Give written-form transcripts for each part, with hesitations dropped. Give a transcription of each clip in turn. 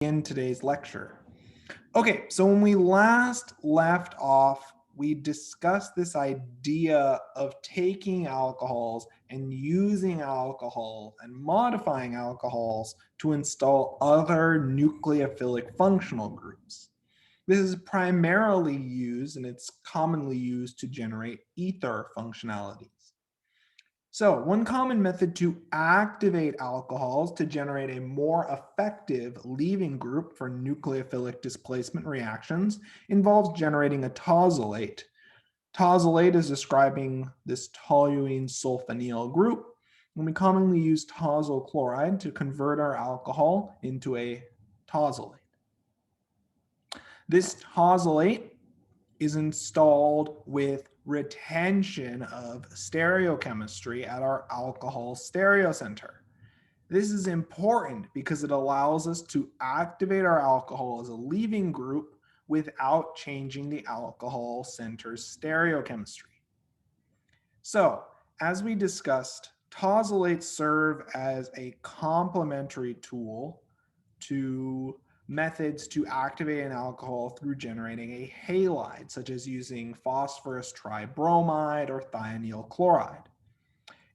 In today's lecture. Okay, so when we last left off, we discussed this idea of taking alcohols and using alcohol and modifying alcohols to install other nucleophilic functional groups. This is primarily used, and it's commonly used to generate ether functionalities. So one common method to activate alcohols to generate a more effective leaving group for nucleophilic displacement reactions involves generating a tosylate. Tosylate is describing this toluene sulfonyl group, and we commonly use tosyl chloride to convert our alcohol into a tosylate. This tosylate is installed with retention of stereochemistry at our alcohol stereocenter. This is important because it allows us to activate our alcohol as a leaving group without changing the alcohol center's stereochemistry. So, as we discussed, tosylates serve as a complementary tool to methods to activate an alcohol through generating a halide, such as using phosphorus tribromide or thionyl chloride.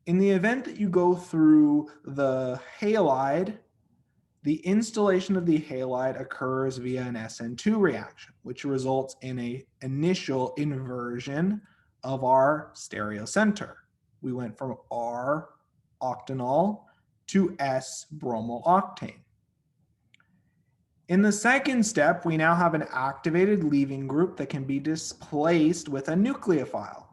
In the event that you go through the halide, the installation of the halide occurs via an SN2 reaction, which results in an initial inversion of our stereocenter. We went from R octanol to S bromol octane. In the second step, we now have an activated leaving group that can be displaced with a nucleophile.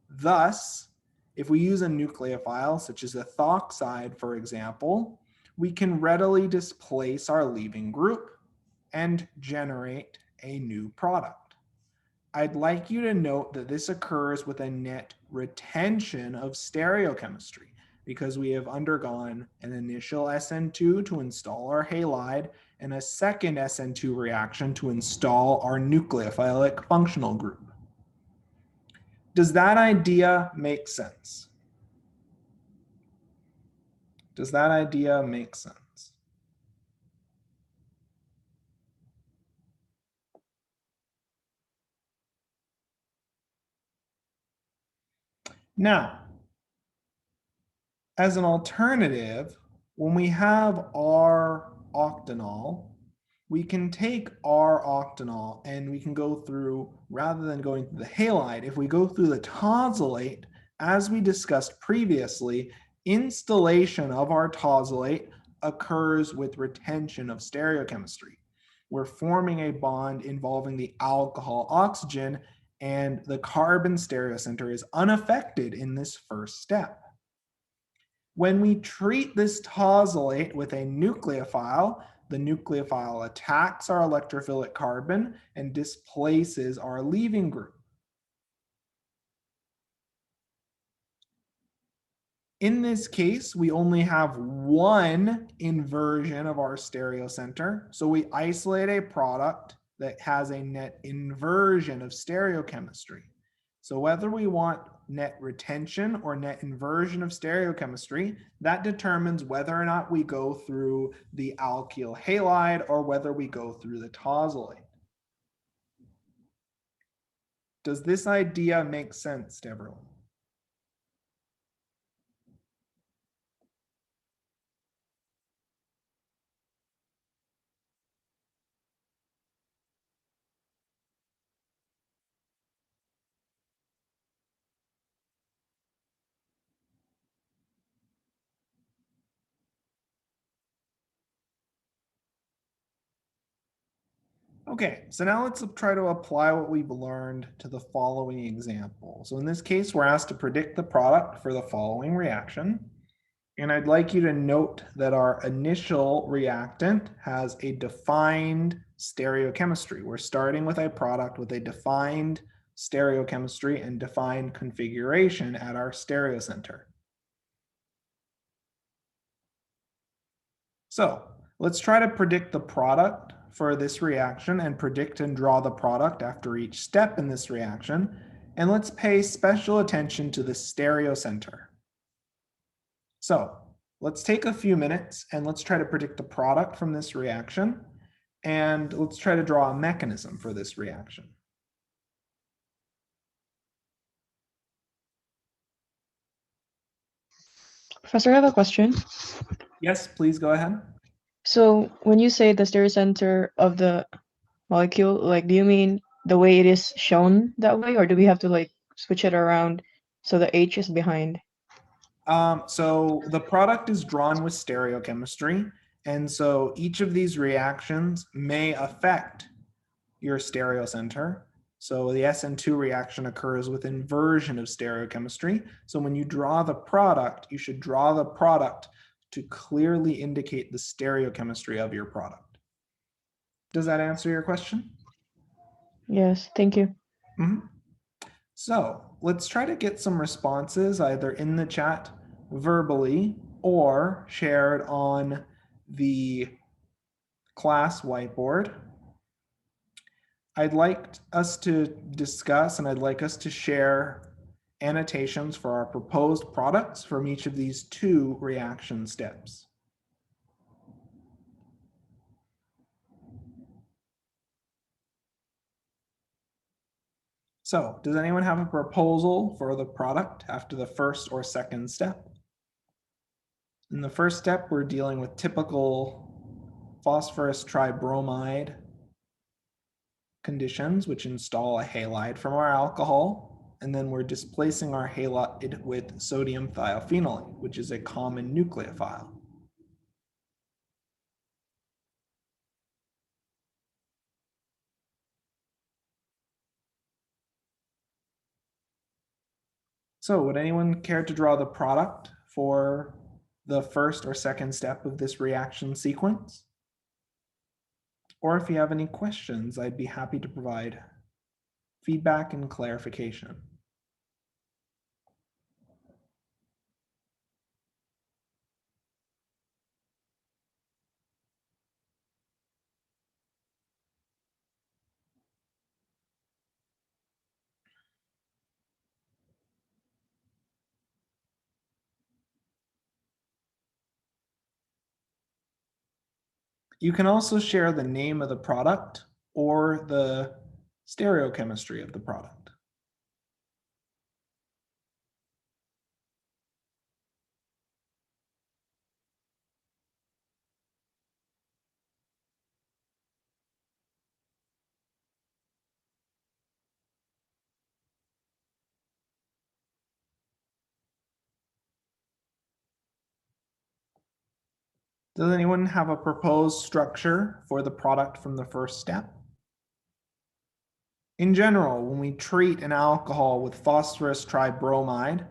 Thus, if we use a nucleophile, such as ethoxide, for example, we can readily displace our leaving group and generate a new product. I'd like you to note that this occurs with a net retention of stereochemistry because we have undergone an initial SN2 to install our halide and a second SN2 reaction to install our nucleophilic functional group. Does that idea make sense? Does that idea make sense? Now, as an alternative, when we have R octanol, we can take R octanol and we can go through, rather than going through the halide, if we go through the tosylate, as we discussed previously, installation of our tosylate occurs with retention of stereochemistry. We're forming a bond involving the alcohol oxygen, and the carbon stereocenter is unaffected in this first step. When we treat this tosylate with a nucleophile, the nucleophile attacks our electrophilic carbon and displaces our leaving group. In this case, we only have one inversion of our stereocenter, so we isolate a product that has a net inversion of stereochemistry. So whether we want net retention or net inversion of stereochemistry, that determines whether or not we go through the alkyl halide or whether we go through the tosylate. Does this idea make sense to everyone? Okay, so now let's try to apply what we've learned to the following example. So in this case, we're asked to predict the product for the following reaction. And I'd like you to note that our initial reactant has a defined stereochemistry. We're starting with a product with a defined stereochemistry and defined configuration at our stereocenter. So let's try to predict the product for this reaction and predict and draw the product after each step in this reaction. And let's pay special attention to the stereocenter. So let's take a few minutes and let's try to predict the product from this reaction. And let's try to draw a mechanism for this reaction. Professor, I have a question. Yes, please go ahead. So when you say the stereocenter of the molecule, like, do you mean the way it is shown that way, or do we have to like switch it around so the H is behind? So the product is drawn with stereochemistry, and so each of these reactions may affect your stereocenter. So the SN2 reaction occurs with inversion of stereochemistry. So when you draw the product, you should draw the product to clearly indicate the stereochemistry of your product. Does that answer your question? Yes, thank you. Mm-hmm. So let's try to get some responses either in the chat verbally or shared on the class whiteboard. I'd like us to discuss and I'd like us to share annotations for our proposed products from each of these two reaction steps. So, does anyone have a proposal for the product after the first or second step? In the first step, we're dealing with typical phosphorus tribromide conditions, which install a halide from our alcohol, and then we're displacing our halide with sodium thiophenolate, which is a common nucleophile. So would anyone care to draw the product for the first or second step of this reaction sequence? Or if you have any questions, I'd be happy to provide feedback and clarification. You can also share the name of the product or the stereochemistry of the product. Does anyone have a proposed structure for the product from the first step? In general, when we treat an alcohol with phosphorus tribromide,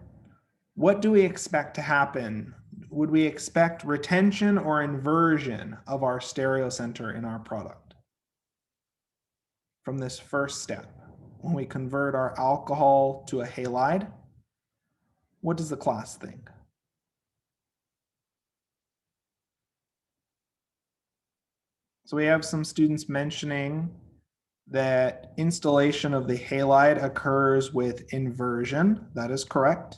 what do we expect to happen? Would we expect retention or inversion of our stereocenter in our product? From this first step, when we convert our alcohol to a halide, what does the class think? So we have some students mentioning that installation of the halide occurs with inversion. That is correct.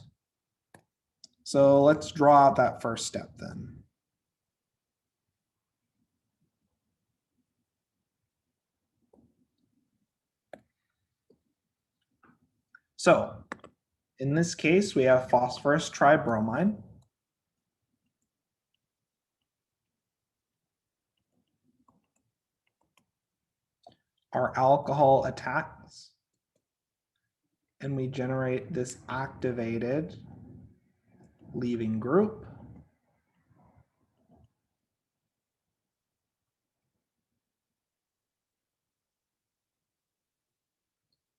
So let's draw out that first step then. So in this case, we have phosphorus tribromide. Our alcohol attacks, and we generate this activated leaving group.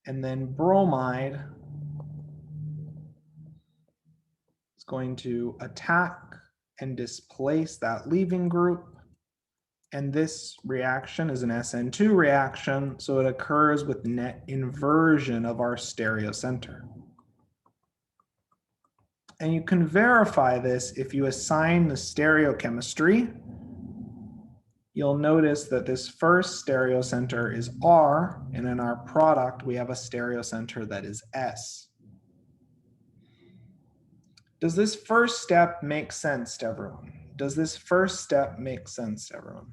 And then bromide is going to attack and displace that leaving group. And this reaction is an SN2 reaction, so it occurs with net inversion of our stereocenter. And you can verify this if you assign the stereochemistry. You'll notice that this first stereocenter is R, and in our product, we have a stereocenter that is S. Does this first step make sense to everyone? Does this first step make sense to everyone?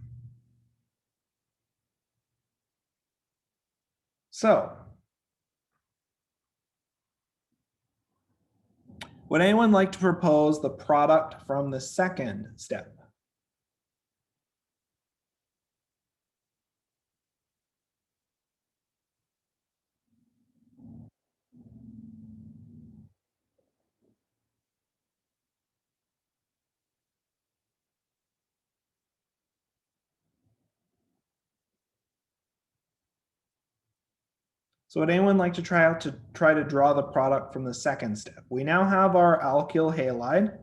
So, would anyone like to propose the product from the second step? So would anyone like to try to draw the product from the second step? We now have our alkyl halide.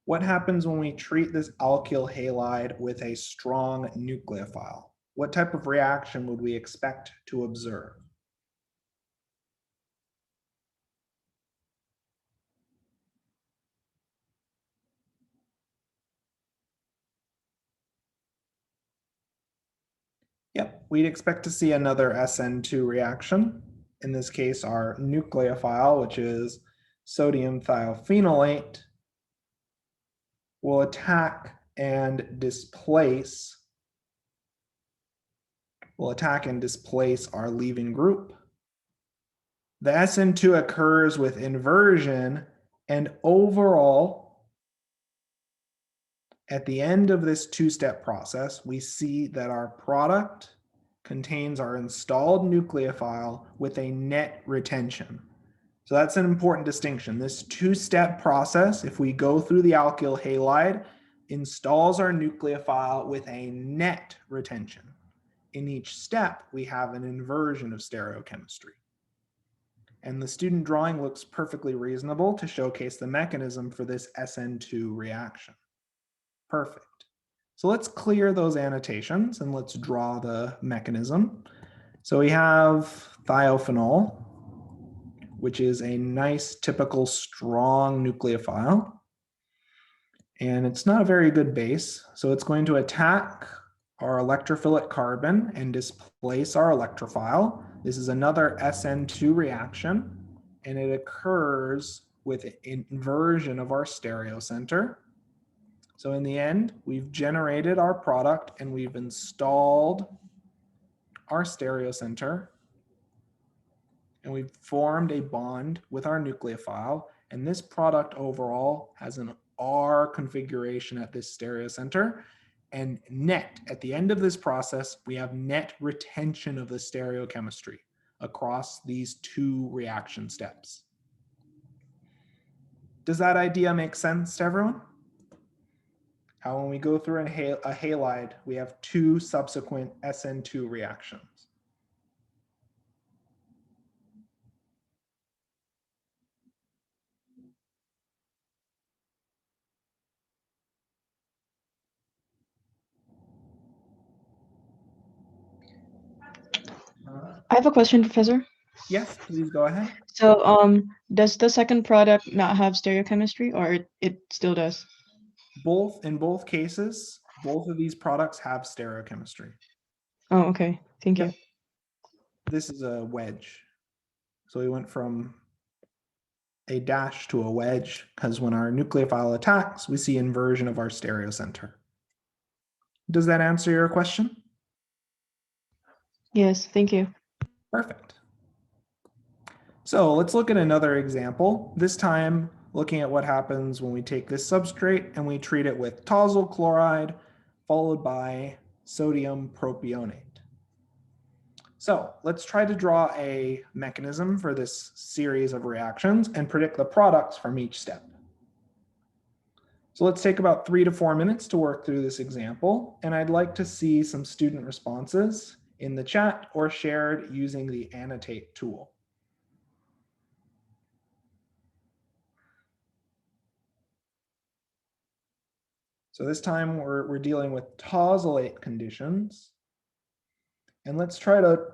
What happens when we treat this alkyl halide with a strong nucleophile? What type of reaction would we expect to observe? Yep, we'd expect to see another SN2 reaction. In this case, our nucleophile, which is sodium thiophenolate, will attack and displace our leaving group. The SN2 occurs with inversion, and overall, at the end of this two-step process, we see that our product contains our installed nucleophile with a net retention. So that's an important distinction. This two-step process, if we go through the alkyl halide, installs our nucleophile with a net retention. In each step, we have an inversion of stereochemistry. And the student drawing looks perfectly reasonable to showcase the mechanism for this SN2 reaction. Perfect. So let's clear those annotations and let's draw the mechanism. So we have thiophenol, which is a nice, typical, strong nucleophile. And it's not a very good base. So it's going to attack our electrophilic carbon and displace our electrophile. This is another SN2 reaction, and it occurs with inversion of our stereocenter. So in the end, we've generated our product and we've installed our stereocenter, and we've formed a bond with our nucleophile, and this product overall has an R configuration at this stereocenter. And net, at the end of this process, we have net retention of the stereochemistry across these two reaction steps. Does that idea make sense to everyone? How when we go through a halide, we have two subsequent SN2 reactions. I have a question, Professor. Yes, please go ahead. So, does the second product not have stereochemistry, or it still does? In both cases, both of these products have stereochemistry. Oh, okay. Thank you. This is a wedge. So we went from a dash to a wedge because when our nucleophile attacks, we see inversion of our stereocenter. Does that answer your question? Yes, thank you. Perfect. So let's look at another example, this time looking at what happens when we take this substrate and we treat it with tosyl chloride followed by sodium propionate. So let's try to draw a mechanism for this series of reactions and predict the products from each step. So let's take about 3 to 4 minutes to work through this example, and I'd like to see some student responses in the chat or shared using the annotate tool. So this time we're dealing with tosylate conditions. And let's try to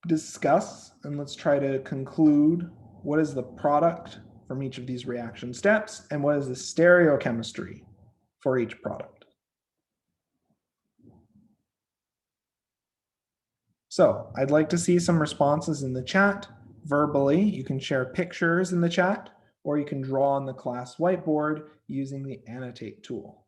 discuss and let's try to conclude what is the product from each of these reaction steps and what is the stereochemistry for each product. So I'd like to see some responses in the chat verbally. You can share pictures in the chat, or you can draw on the class whiteboard using the Annotate tool.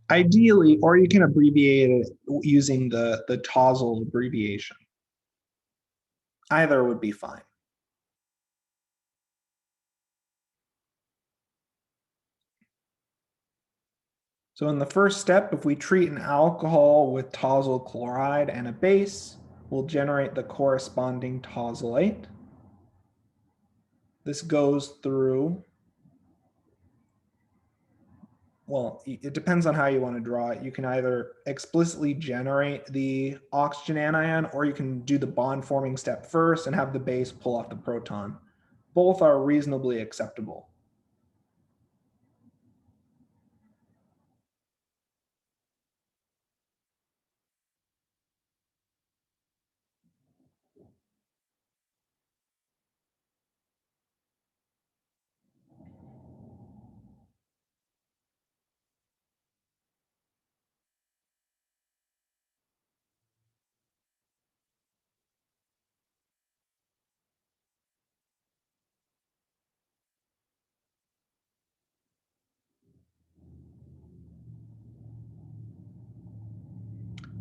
Ideally, or you can abbreviate it using the TOZL abbreviation. Either would be fine. So in the first step, if we treat an alcohol with tosyl chloride and a base, we'll generate the corresponding tosylate. This goes through, well, it depends on how you want to draw it. You can either explicitly generate the oxygen anion, or you can do the bond forming step first and have the base pull off the proton. Both are reasonably acceptable.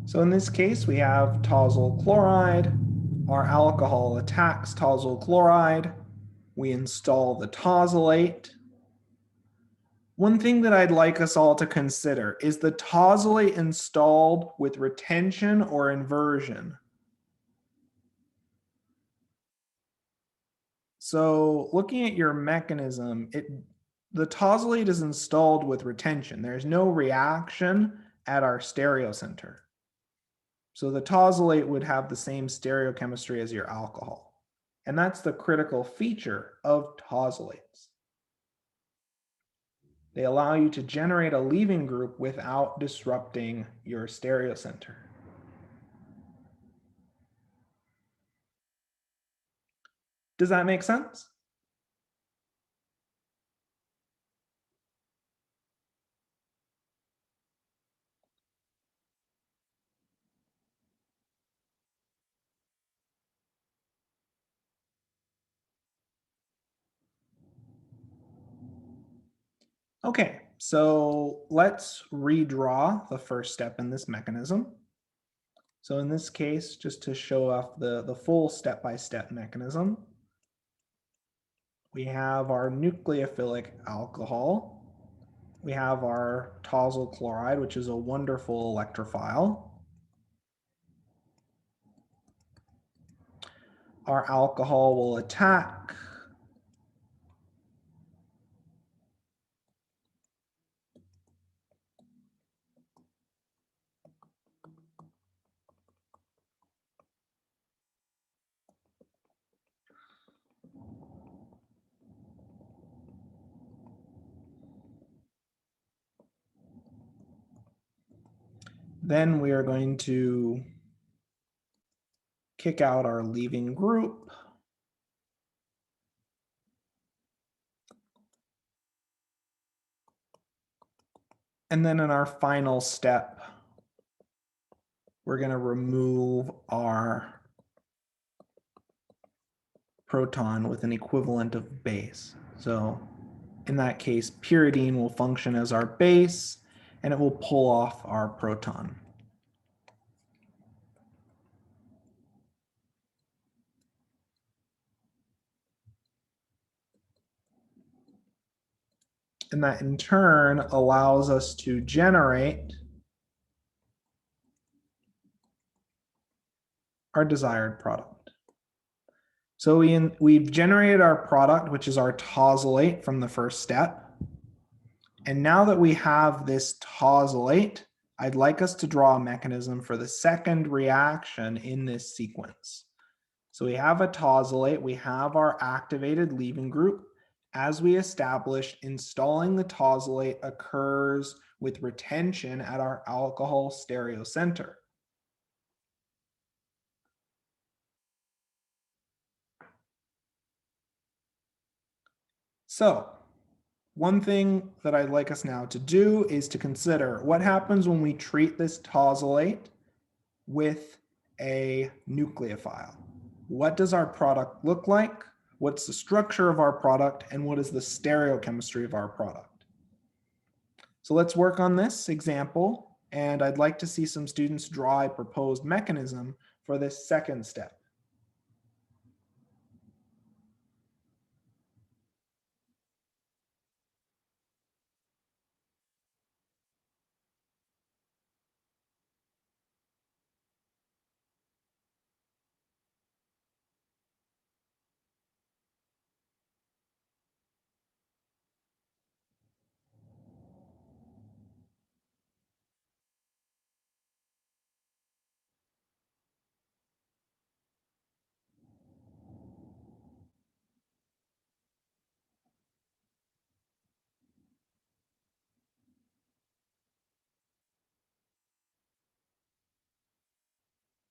So in this case, we have tosyl chloride. Our alcohol attacks tosyl chloride. We install the tosylate. One thing that I'd like us all to consider is the tosylate installed with retention or inversion. So looking at your mechanism, the tosylate is installed with retention. There's no reaction at our stereocenter. So the tosylate would have the same stereochemistry as your alcohol. And that's the critical feature of tosylates. They allow you to generate a leaving group without disrupting your stereocenter. Does that make sense? Okay, so let's redraw the first step in this mechanism. So in this case, just to show off the full step-by-step mechanism, we have our nucleophilic alcohol. We have our tosyl chloride, which is a wonderful electrophile. Our alcohol will attack then we are going to kick out our leaving group. And then in our final step, we're going to remove our proton with an equivalent of base. So in that case, pyridine will function as our base, and it will pull off our proton. And that in turn allows us to generate our desired product. So we've generated our product, which is our tosylate from the first step. And now that we have this tosylate, I'd like us to draw a mechanism for the second reaction in this sequence. So we have a tosylate, we have our activated leaving group. As we established, installing the tosylate occurs with retention at our alcohol stereocenter. So one thing that I'd like us now to do is to consider what happens when we treat this tosylate with a nucleophile. What does our product look like? What's the structure of our product? And what is the stereochemistry of our product? So let's work on this example. And I'd like to see some students draw a proposed mechanism for this second step.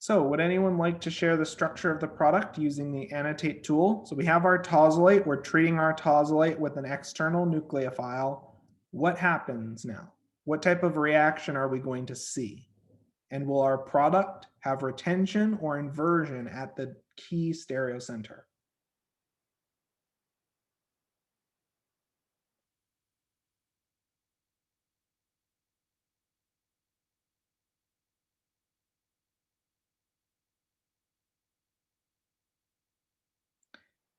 So would anyone like to share the structure of the product using the annotate tool? So we have our tosylate, we're treating our tosylate with an external nucleophile. What happens now? What type of reaction are we going to see? And will our product have retention or inversion at the key stereocenter?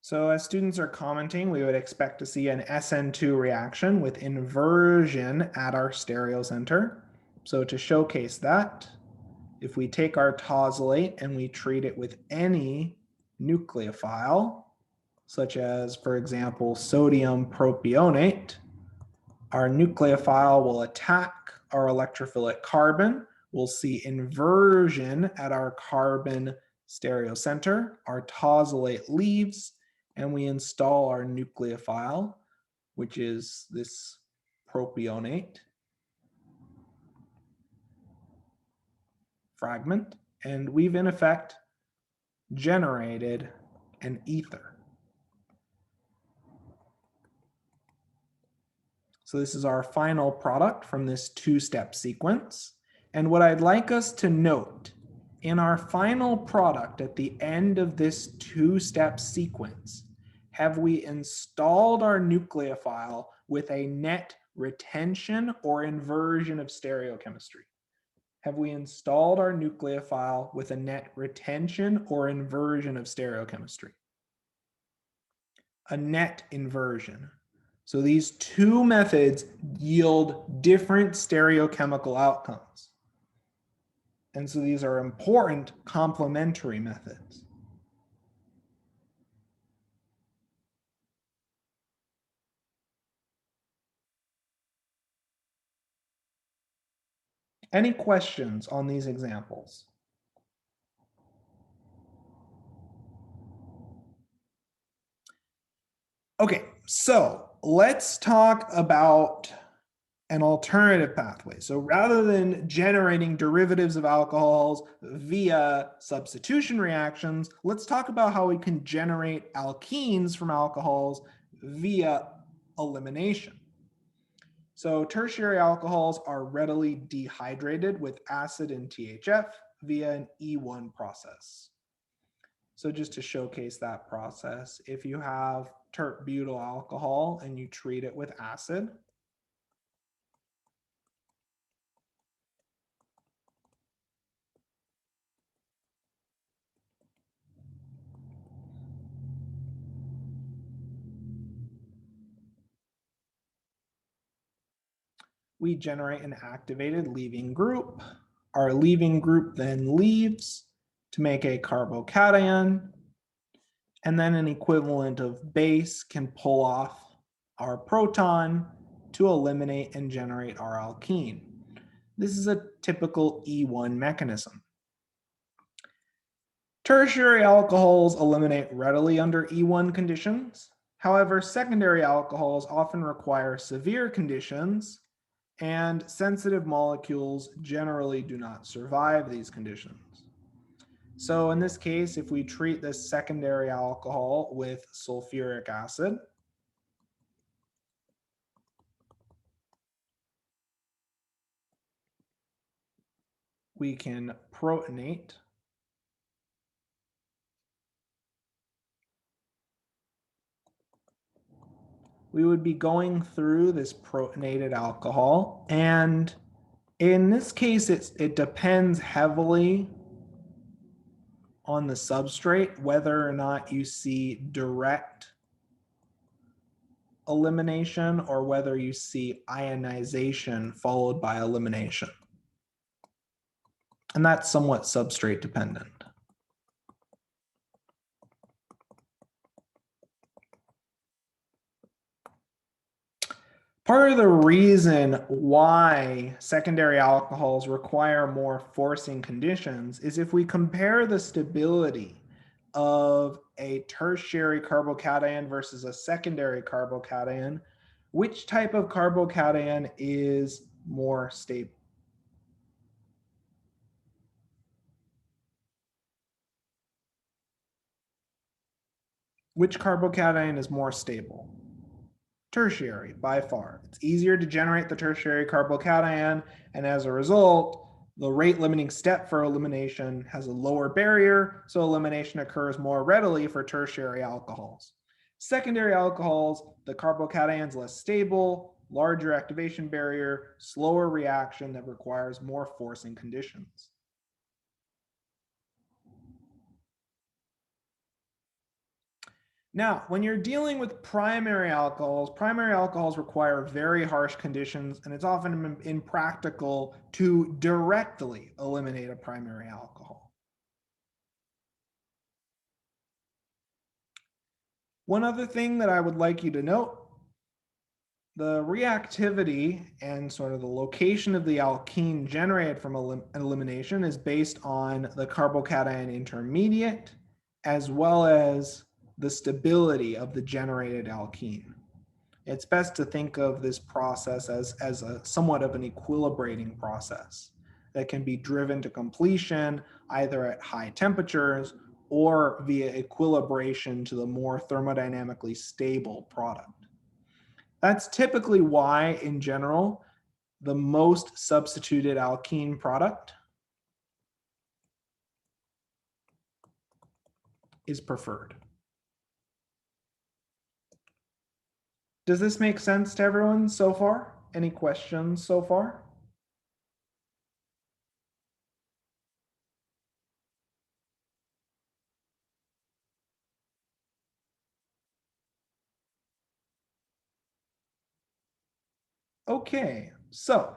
So as students are commenting, we would expect to see an SN2 reaction with inversion at our stereocenter. So to showcase that, if we take our tosylate and we treat it with any nucleophile, such as, for example, sodium propionate, our nucleophile will attack our electrophilic carbon. We'll see inversion at our carbon stereocenter. Our tosylate leaves, and we install our nucleophile, which is this propionate fragment, and we've in effect generated an ether. So this is our final product from this two-step sequence. And what I'd like us to note, in our final product at the end of this two-step sequence, have we installed our nucleophile with a net retention or inversion of stereochemistry? Have we installed our nucleophile with a net retention or inversion of stereochemistry? A net inversion. So these two methods yield different stereochemical outcomes. And so these are important complementary methods. Any questions on these examples? Okay, so let's talk about an alternative pathway. So rather than generating derivatives of alcohols via substitution reactions, let's talk about how we can generate alkenes from alcohols via elimination. So tertiary alcohols are readily dehydrated with acid and THF via an E1 process. So just to showcase that process, if you have tert-butyl alcohol and you treat it with acid, we generate an activated leaving group. Our leaving group then leaves to make a carbocation, and then an equivalent of base can pull off our proton to eliminate and generate our alkene. This is a typical E1 mechanism. Tertiary alcohols eliminate readily under E1 conditions. However, secondary alcohols often require severe conditions, and sensitive molecules generally do not survive these conditions. So in this case, if we treat this secondary alcohol with sulfuric acid, we can protonate we would be going through this protonated alcohol, and in this case it depends heavily on the substrate whether or not you see direct elimination or whether you see ionization followed by elimination. And that's somewhat substrate dependent. Part of the reason why secondary alcohols require more forcing conditions is if we compare the stability of a tertiary carbocation versus a secondary carbocation, which type of carbocation is more stable? Which carbocation is more stable? Tertiary, by far. It's easier to generate the tertiary carbocation, and as a result, the rate limiting step for elimination has a lower barrier, so elimination occurs more readily for tertiary alcohols. Secondary alcohols, the carbocation is less stable, larger activation barrier, slower reaction that requires more forcing conditions. Now, when you're dealing with primary alcohols require very harsh conditions, and it's often impractical to directly eliminate a primary alcohol. One other thing that I would like you to note, the reactivity and sort of the location of the alkene generated from elimination is based on the carbocation intermediate as well as the stability of the generated alkene. It's best to think of this process as a somewhat of an equilibrating process that can be driven to completion either at high temperatures or via equilibration to the more thermodynamically stable product. That's typically why, in general, the most substituted alkene product is preferred. Does this make sense to everyone so far? Any questions so far? Okay, so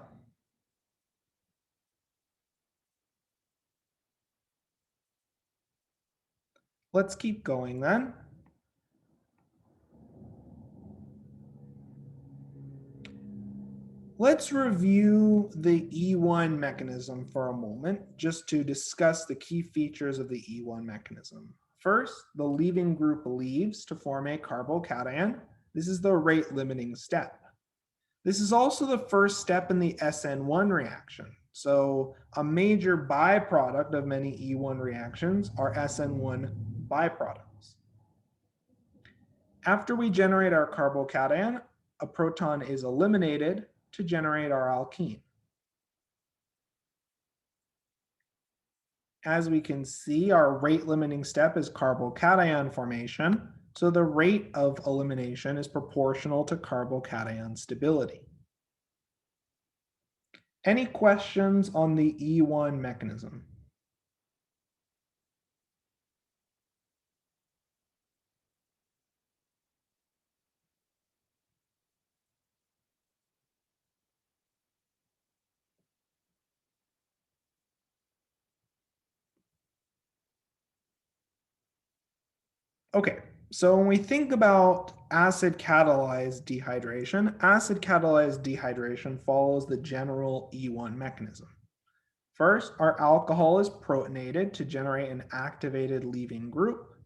let's keep going then. Let's review the E1 mechanism for a moment, just to discuss the key features of the E1 mechanism. First, the leaving group leaves to form a carbocation. This is the rate limiting step. This is also the first step in the SN1 reaction. So a major byproduct of many E1 reactions are SN1 byproducts. After we generate our carbocation, a proton is eliminated to generate our alkene. As we can see, our rate limiting step is carbocation formation, so the rate of elimination is proportional to carbocation stability. Any questions on the E1 mechanism? Okay, So when we think about acid-catalyzed dehydration follows the general E1 mechanism. First, our alcohol is protonated to generate an activated leaving group.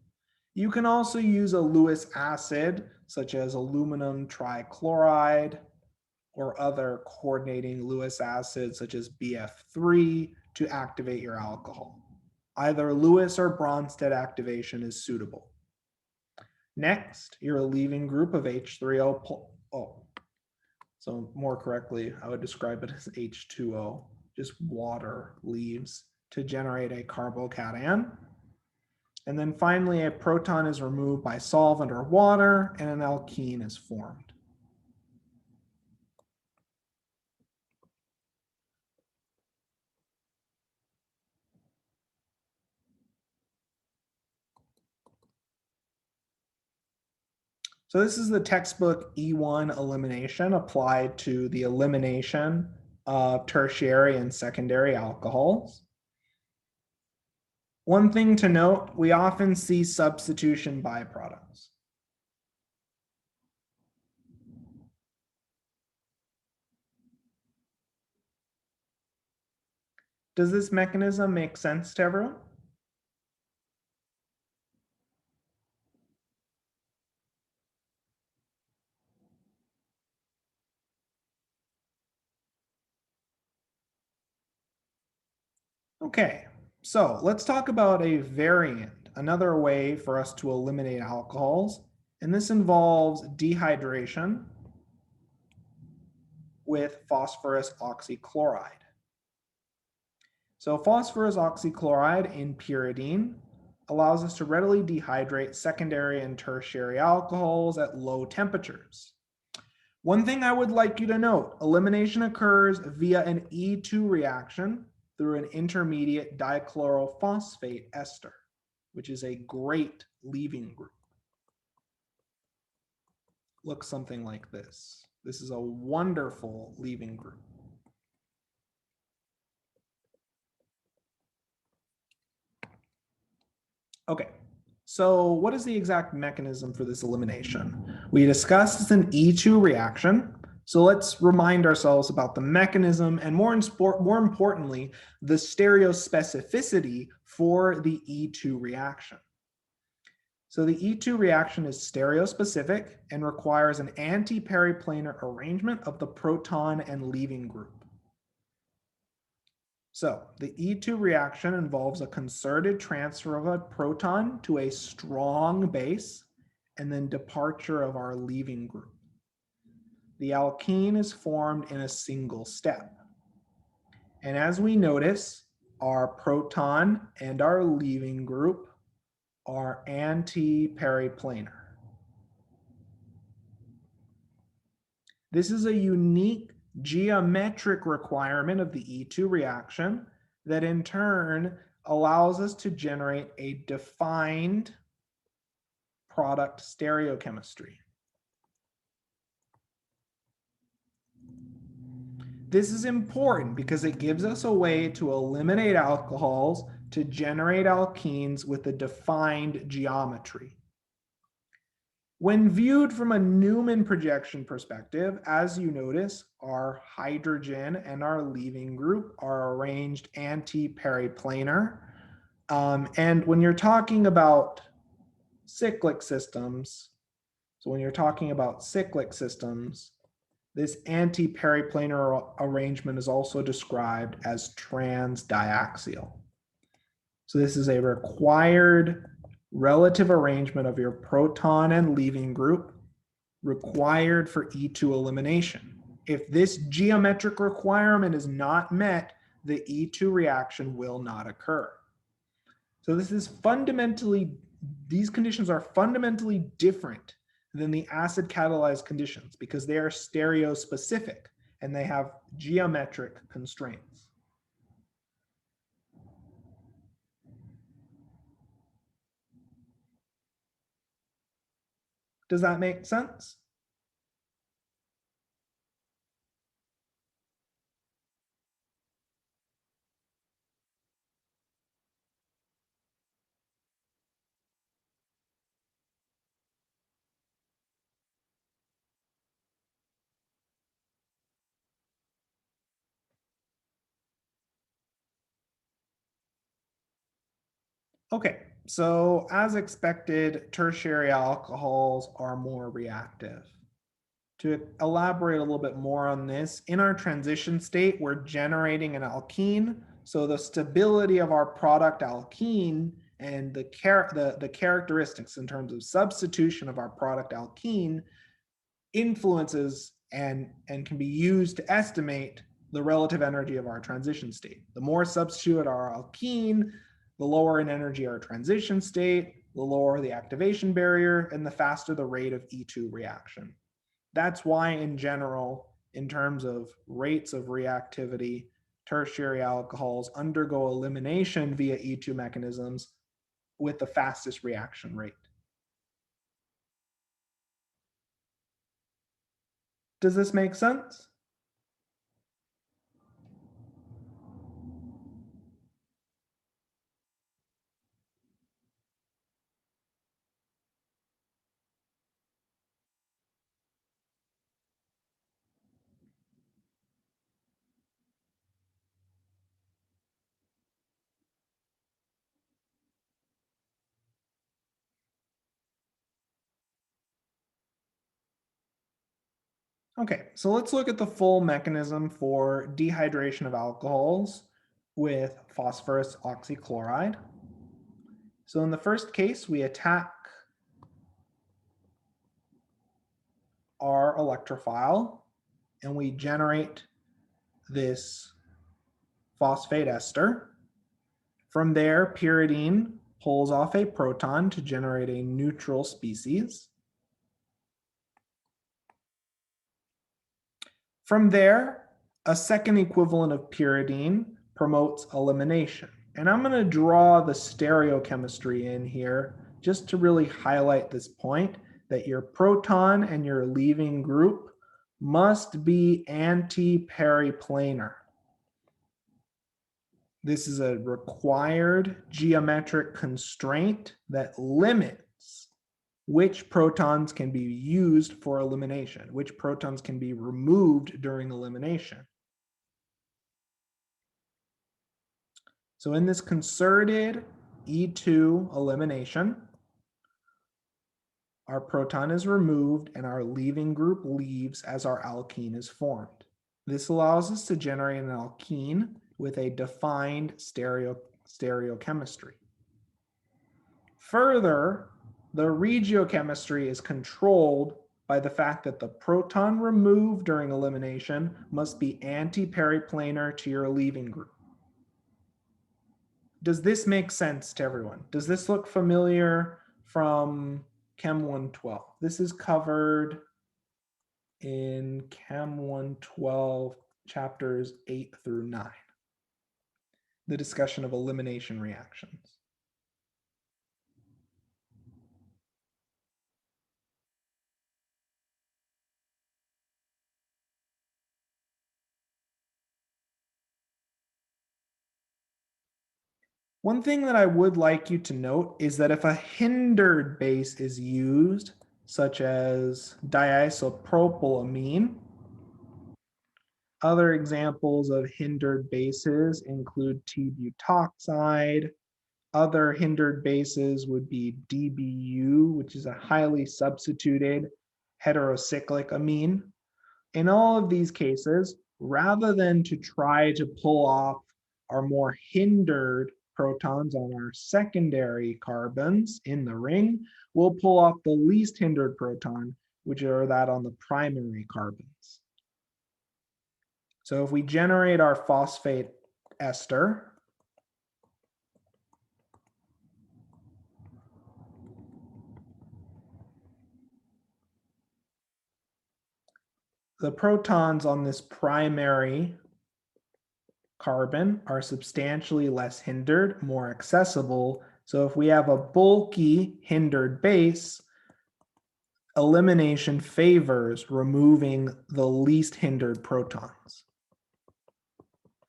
You can also use a Lewis acid, such as aluminum trichloride, or other coordinating Lewis acids, such as BF3, to activate your alcohol. Either Lewis or Bronsted activation is suitable. Next, your leaving group of H3O. So more correctly, I would describe it as H2O. Just water leaves to generate a carbocation. And then finally, a proton is removed by solvent or water, and an alkene is formed. So this is the textbook E1 elimination applied to the elimination of tertiary and secondary alcohols. One thing to note, we often see substitution byproducts. Does this mechanism make sense to everyone? Okay, so let's talk about a variant, another way for us to eliminate alcohols, and this involves dehydration with phosphorus oxychloride. So phosphorus oxychloride in pyridine allows us to readily dehydrate secondary and tertiary alcohols at low temperatures. One thing I would like you to note, elimination occurs via an E2 reaction through an intermediate dichlorophosphate ester, which is a great leaving group. Looks something like this. This is a wonderful leaving group. Okay, so what is the exact mechanism for this elimination? We discussed it's an E2 reaction. So let's remind ourselves about the mechanism and more importantly, the stereospecificity for the E2 reaction. So the E2 reaction is stereospecific and requires an anti-periplanar arrangement of the proton and leaving group. So the E2 reaction involves a concerted transfer of a proton to a strong base and then departure of our leaving group. The alkene is formed in a single step. And as we notice, our proton and our leaving group are anti-periplanar. This is a unique geometric requirement of the E2 reaction that in turn allows us to generate a defined product stereochemistry. This is important because it gives us a way to eliminate alcohols to generate alkenes with a defined geometry. When viewed from a Newman projection perspective, as you notice, our hydrogen and our leaving group are arranged anti-periplanar. And when you're talking about cyclic systems, this anti-periplanar arrangement is also described as transdiaxial. So this is a required relative arrangement of your proton and leaving group required for E2 elimination. If this geometric requirement is not met, the E2 reaction will not occur. So these conditions are fundamentally different than the acid catalyzed conditions because they are stereospecific and they have geometric constraints. Does that make sense? Okay, so as expected, tertiary alcohols are more reactive. To elaborate a little bit more on this, in our transition state, we're generating an alkene. So the stability of our product alkene and the characteristics in terms of substitution of our product alkene influences and can be used to estimate the relative energy of our transition state. The more substitute our alkene, the lower in energy our transition state, the lower the activation barrier, and the faster the rate of E2 reaction. That's why in general, in terms of rates of reactivity, tertiary alcohols undergo elimination via E2 mechanisms with the fastest reaction rate. Does this make sense? Okay, so let's look at the full mechanism for dehydration of alcohols with phosphorus oxychloride. So in the first case, we attack our electrophile and we generate this phosphate ester. From there, pyridine pulls off a proton to generate a neutral species. From there, a second equivalent of pyridine promotes elimination. And I'm going to draw the stereochemistry in here just to really highlight this point that your proton and your leaving group must be anti-periplanar. This is a required geometric constraint that limits which protons can be used for elimination, which protons can be removed during elimination. So in this concerted E2 elimination, our proton is removed and our leaving group leaves as our alkene is formed. This allows us to generate an alkene with a defined stereochemistry. Further, the regiochemistry is controlled by the fact that the proton removed during elimination must be anti-periplanar to your leaving group. Does this make sense to everyone? Does this look familiar from Chem 112? This is covered in Chem 112 chapters 8 through 9. The discussion of elimination reactions. One thing that I would like you to note is that if a hindered base is used, such as diisopropylamine, other examples of hindered bases include T-butoxide. Other hindered bases would be DBU, which is a highly substituted heterocyclic amine. In all of these cases, rather than to try to pull off our more hindered protons on our secondary carbons in the ring, we'll pull off the least hindered proton, which are that on the primary carbons. So if we generate our phosphate ester, the protons on this primary carbon are substantially less hindered, more accessible. So if we have a bulky hindered base, elimination favors removing the least hindered protons.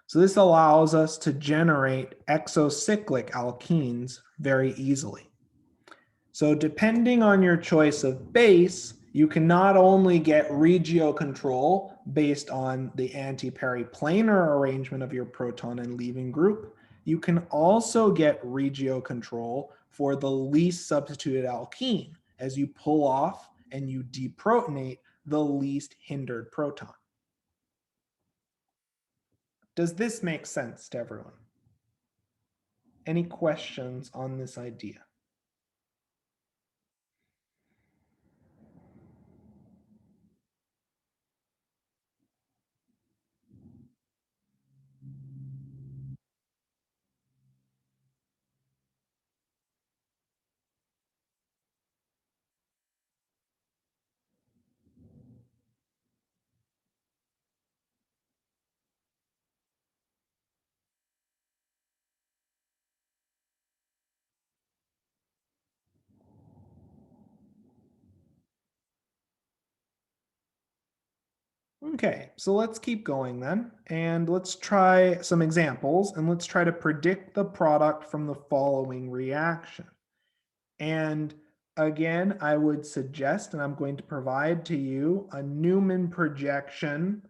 So this allows us to generate exocyclic alkenes very easily. So depending on your choice of base, you can not only get regio control based on the anti-periplanar arrangement of your proton and leaving group, You can also get regio control for the least substituted alkene as you pull off and you deprotonate the least hindered proton. Does this make sense to everyone? Any questions on this idea? Okay, so let's keep going then, and let's try some examples, and let's try to predict the product from the following reaction. And again, I would suggest, and I'm going to provide to you a Newman projection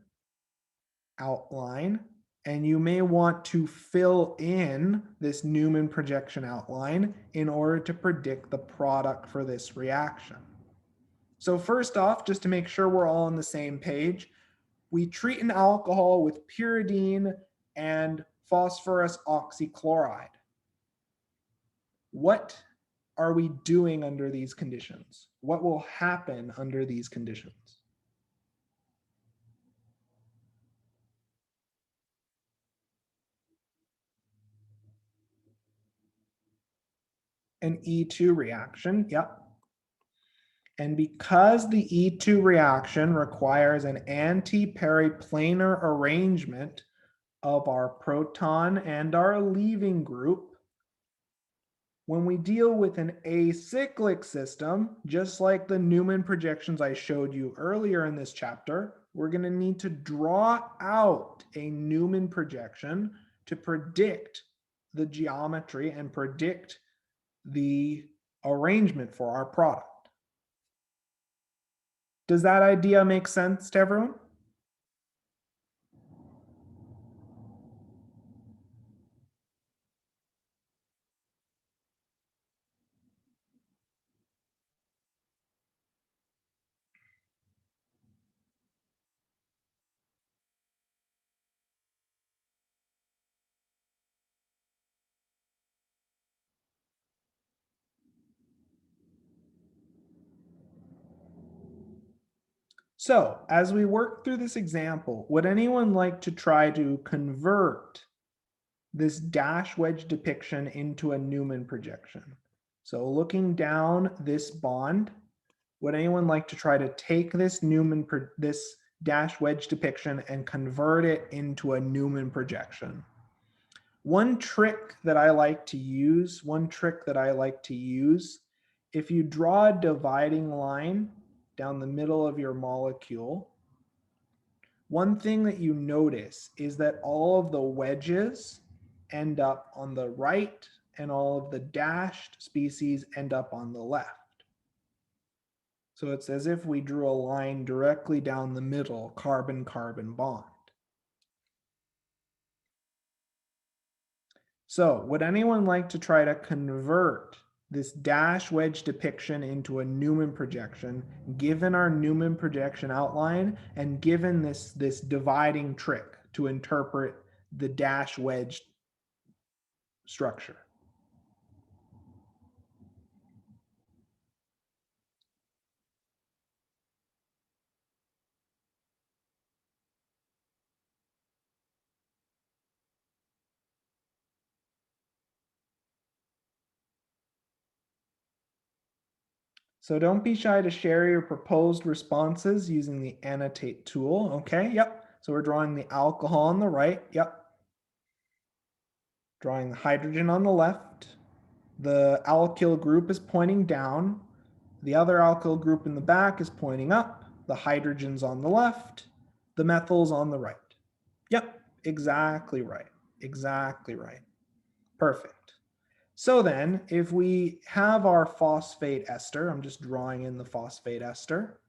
outline, and you may want to fill in this Newman projection outline in order to predict the product for this reaction. So first off, just to make sure we're all on the same page, we treat an alcohol with pyridine and phosphorus oxychloride. What are we doing under these conditions? What will happen under these conditions? An E2 reaction, yep. And because the E2 reaction requires an anti-periplanar arrangement of our proton and our leaving group, when we deal with an acyclic system, just like the Newman projections I showed you earlier in this chapter, we're going to need to draw out a Newman projection to predict the geometry and predict the arrangement for our product. Does that idea make sense to everyone? So as we work through this example, would anyone like to try to convert this dash wedge depiction into a Newman projection? So looking down this bond, would anyone like to try to take this this dash wedge depiction and convert it into a Newman projection? One trick that I like to use, if you draw a dividing line down the middle of your molecule, one thing that you notice is that all of the wedges end up on the right and all of the dashed species end up on the left. So it's as if we drew a line directly down the middle, carbon-carbon bond. So would anyone like to try to convert this dash wedge depiction into a Newman projection, given our Newman projection outline and given this dividing trick to interpret the dash wedge structure? So don't be shy to share your proposed responses using the annotate tool. Okay, yep. So we're drawing the alcohol on the right. Yep. Drawing the hydrogen on the left. The alkyl group is pointing down. The other alkyl group in the back is pointing up. The hydrogen's on the left. The methyl's on the right. Yep, exactly right. Exactly right. Perfect. So then, if we have our phosphate ester, I'm just drawing in the phosphate ester.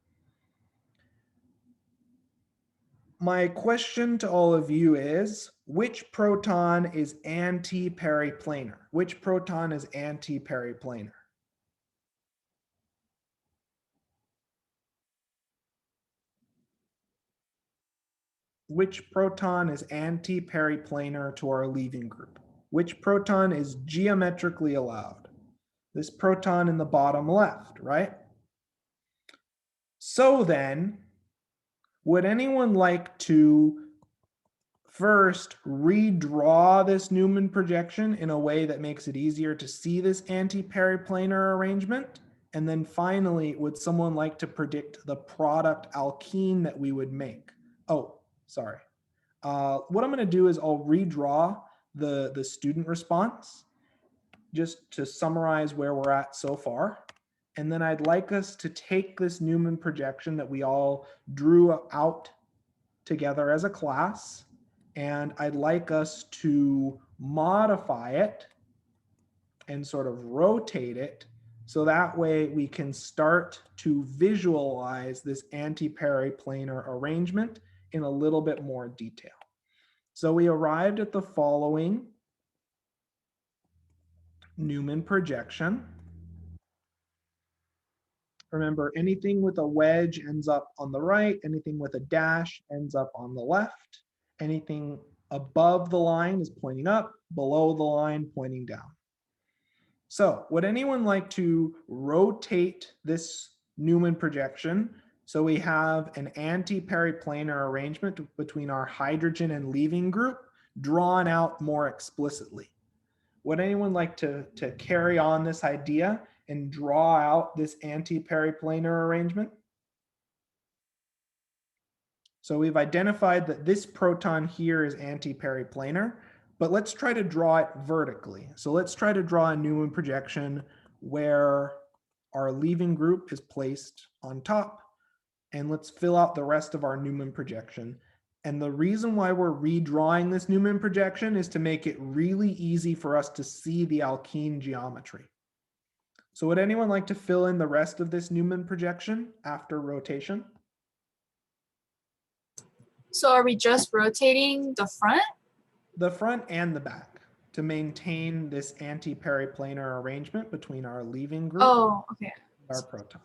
my question to all of you is, which proton is anti-periplanar? Which proton is anti-periplanar? Which proton is anti-periplanar to our leaving group? Which proton is geometrically allowed? This proton in the bottom left, right? So then, would anyone like to first redraw this Newman projection in a way that makes it easier to see this anti-periplanar arrangement? And then finally, would someone like to predict the product alkene that we would make? Oh, sorry. What I'm going to do is I'll redraw the student response just to summarize where we're at so far. And then I'd like us to take this Newman projection that we all drew out together as a class, and I'd like us to modify it and sort of rotate it so that way we can start to visualize this anti-periplanar arrangement in a little bit more detail. So we arrived at the following Newman projection. Remember, anything with a wedge ends up on the right, anything with a dash ends up on the left, anything above the line is pointing up, below the line pointing down. So would anyone like to rotate this Newman projection so we have an anti-periplanar arrangement between our hydrogen and leaving group drawn out more explicitly? Would anyone like to carry on this idea and draw out this anti-periplanar arrangement? So we've identified that this proton here is anti-periplanar, but let's try to draw it vertically. So let's try to draw a Newman projection where our leaving group is placed on top, and let's fill out the rest of our Newman projection. And the reason why we're redrawing this Newman projection is to make it really easy for us to see the alkene geometry. So would anyone like to fill in the rest of this Newman projection after rotation? So are we just rotating the front? The front and the back to maintain this anti-periplanar arrangement between our leaving group Oh, okay. and our proton.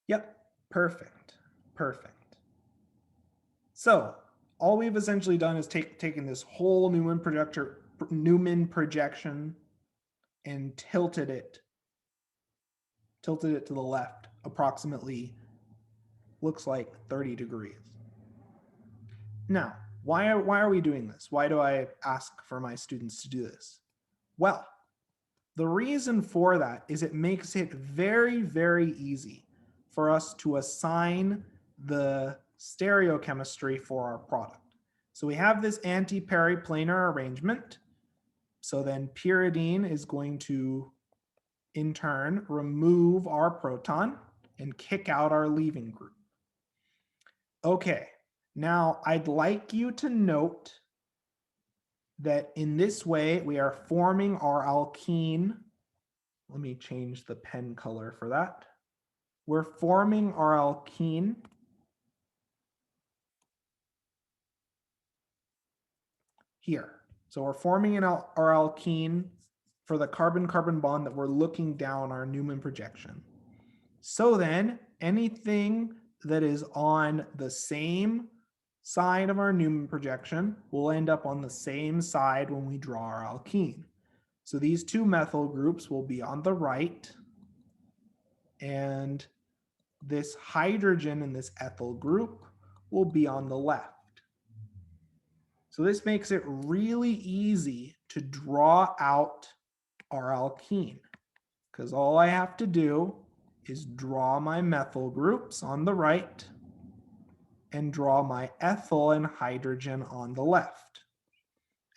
Yep, perfect, perfect. So all we've essentially done is taken this whole Newman projection and tilted it to the left, approximately, looks like 30 degrees. Now, why are we doing this? Why do I ask for my students to do this? Well, the reason for that is it makes it very, very easy for us to assign the stereochemistry for our product. So we have this anti-periplanar arrangement. So then pyridine is going to, in turn, remove our proton and kick out our leaving group. Okay, now I'd like you to note that in this way we are forming our alkene. Let me change the pen color for that. We're forming our alkene here. So we're forming our alkene for the carbon-carbon bond that we're looking down our Newman projection. So then anything that is on the same side of our Newman projection will end up on the same side when we draw our alkene. So these two methyl groups will be on the right, and this hydrogen in this ethyl group will be on the left. So this makes it really easy to draw out our alkene, because all I have to do is draw my methyl groups on the right and draw my ethyl and hydrogen on the left.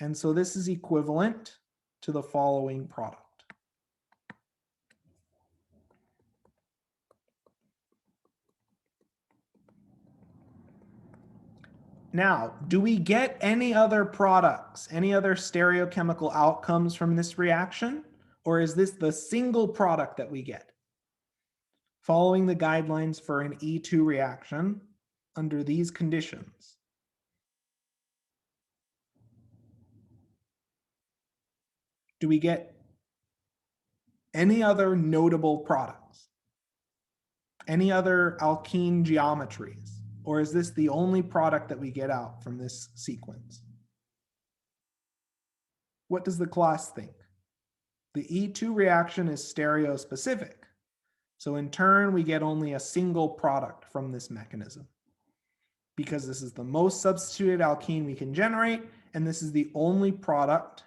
And so this is equivalent to the following product. Now, do we get any other products, any other stereochemical outcomes from this reaction? Or is this the single product that we get? Following the guidelines for an E2 reaction under these conditions, do we get any other notable products? Any other alkene geometries? Or is this the only product that we get out from this sequence? What does the class think? The E2 reaction is stereospecific. So in turn, we get only a single product from this mechanism, because this is the most substituted alkene we can generate, and this is the only product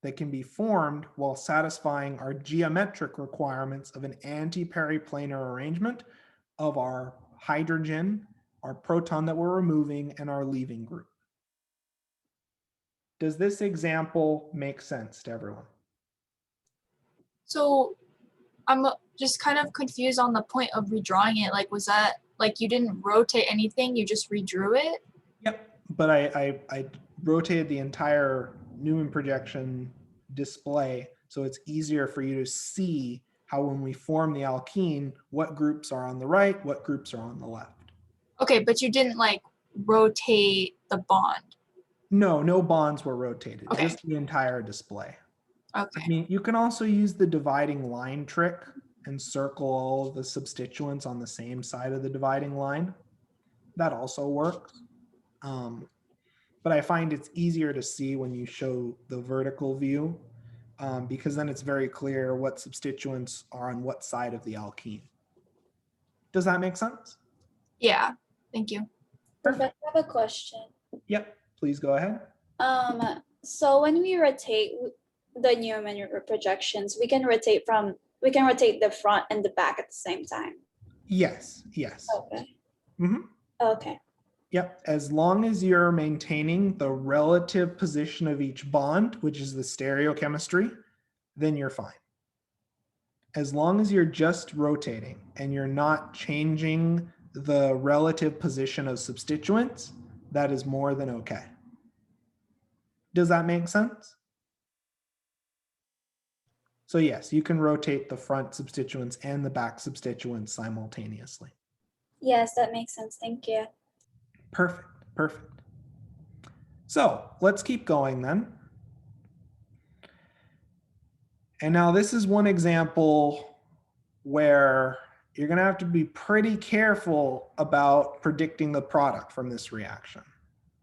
that can be formed while satisfying our geometric requirements of an anti-periplanar arrangement of our hydrogen, our proton that we're removing, and our leaving group. Does this example make sense to everyone? So I'm just kind of confused on the point of redrawing it. Like, was that like you didn't rotate anything, you just redrew it? Yep, but I rotated the entire Newman projection display so it's easier for you to see how when we form the alkene, what groups are on the right, what groups are on the left. Okay, but you didn't like rotate the bond. No, no bonds were rotated, Okay. just the entire display. Okay. I mean, you can also use the dividing line trick and circle all of the substituents on the same side of the dividing line. That also works. But I find it's easier to see when you show the vertical view, because then it's very clear what substituents are on what side of the alkene. Does that make sense? Yeah, thank you. Perfect. I have a question. Yep, please go ahead. So when we rotate the Newman projections, we can rotate the front and the back at the same time. Yes, yes. Okay. Mm-hmm. Okay. Yep, as long as you're maintaining the relative position of each bond, which is the stereochemistry, then you're fine. As long as you're just rotating and you're not changing the relative position of substituents, that is more than okay. Does that make sense? So yes, you can rotate the front substituents and the back substituents simultaneously. Yes, that makes sense. Thank you. Perfect, perfect. So let's keep going then. And now this is one example where you're going to have to be pretty careful about predicting the product from this reaction.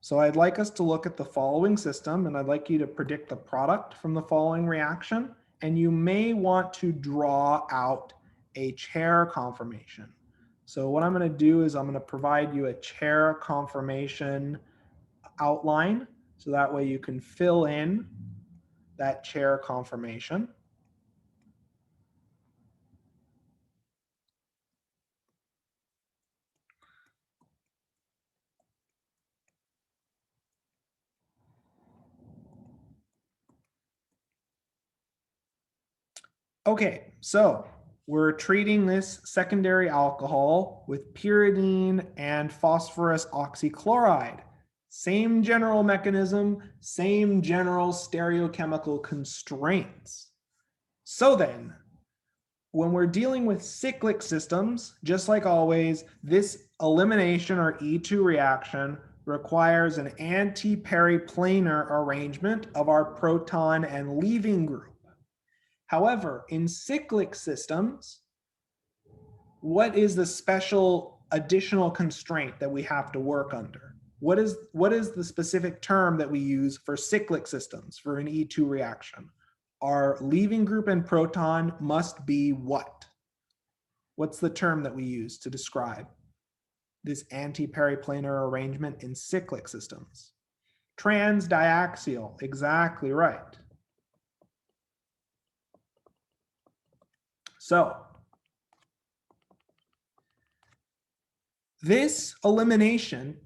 So I'd like us to look at the following system, and I'd like you to predict the product from the following reaction. And you may want to draw out a chair conformation. So what I'm going to do is I'm going to provide you a chair conformation outline, so that way you can fill in that chair conformation. Okay, so we're treating this secondary alcohol with pyridine and phosphorus oxychloride. Same general mechanism, same general stereochemical constraints. So then, when we're dealing with cyclic systems, just like always, this elimination or E2 reaction requires an anti-periplanar arrangement of our proton and leaving group. However, in cyclic systems, what is the special additional constraint that we have to work under? What is the specific term that we use for cyclic systems for an E2 reaction? Our leaving group and proton must be what? What's the term that we use to describe this anti-periplanar arrangement in cyclic systems? Transdiaxial, exactly right. So this elimination,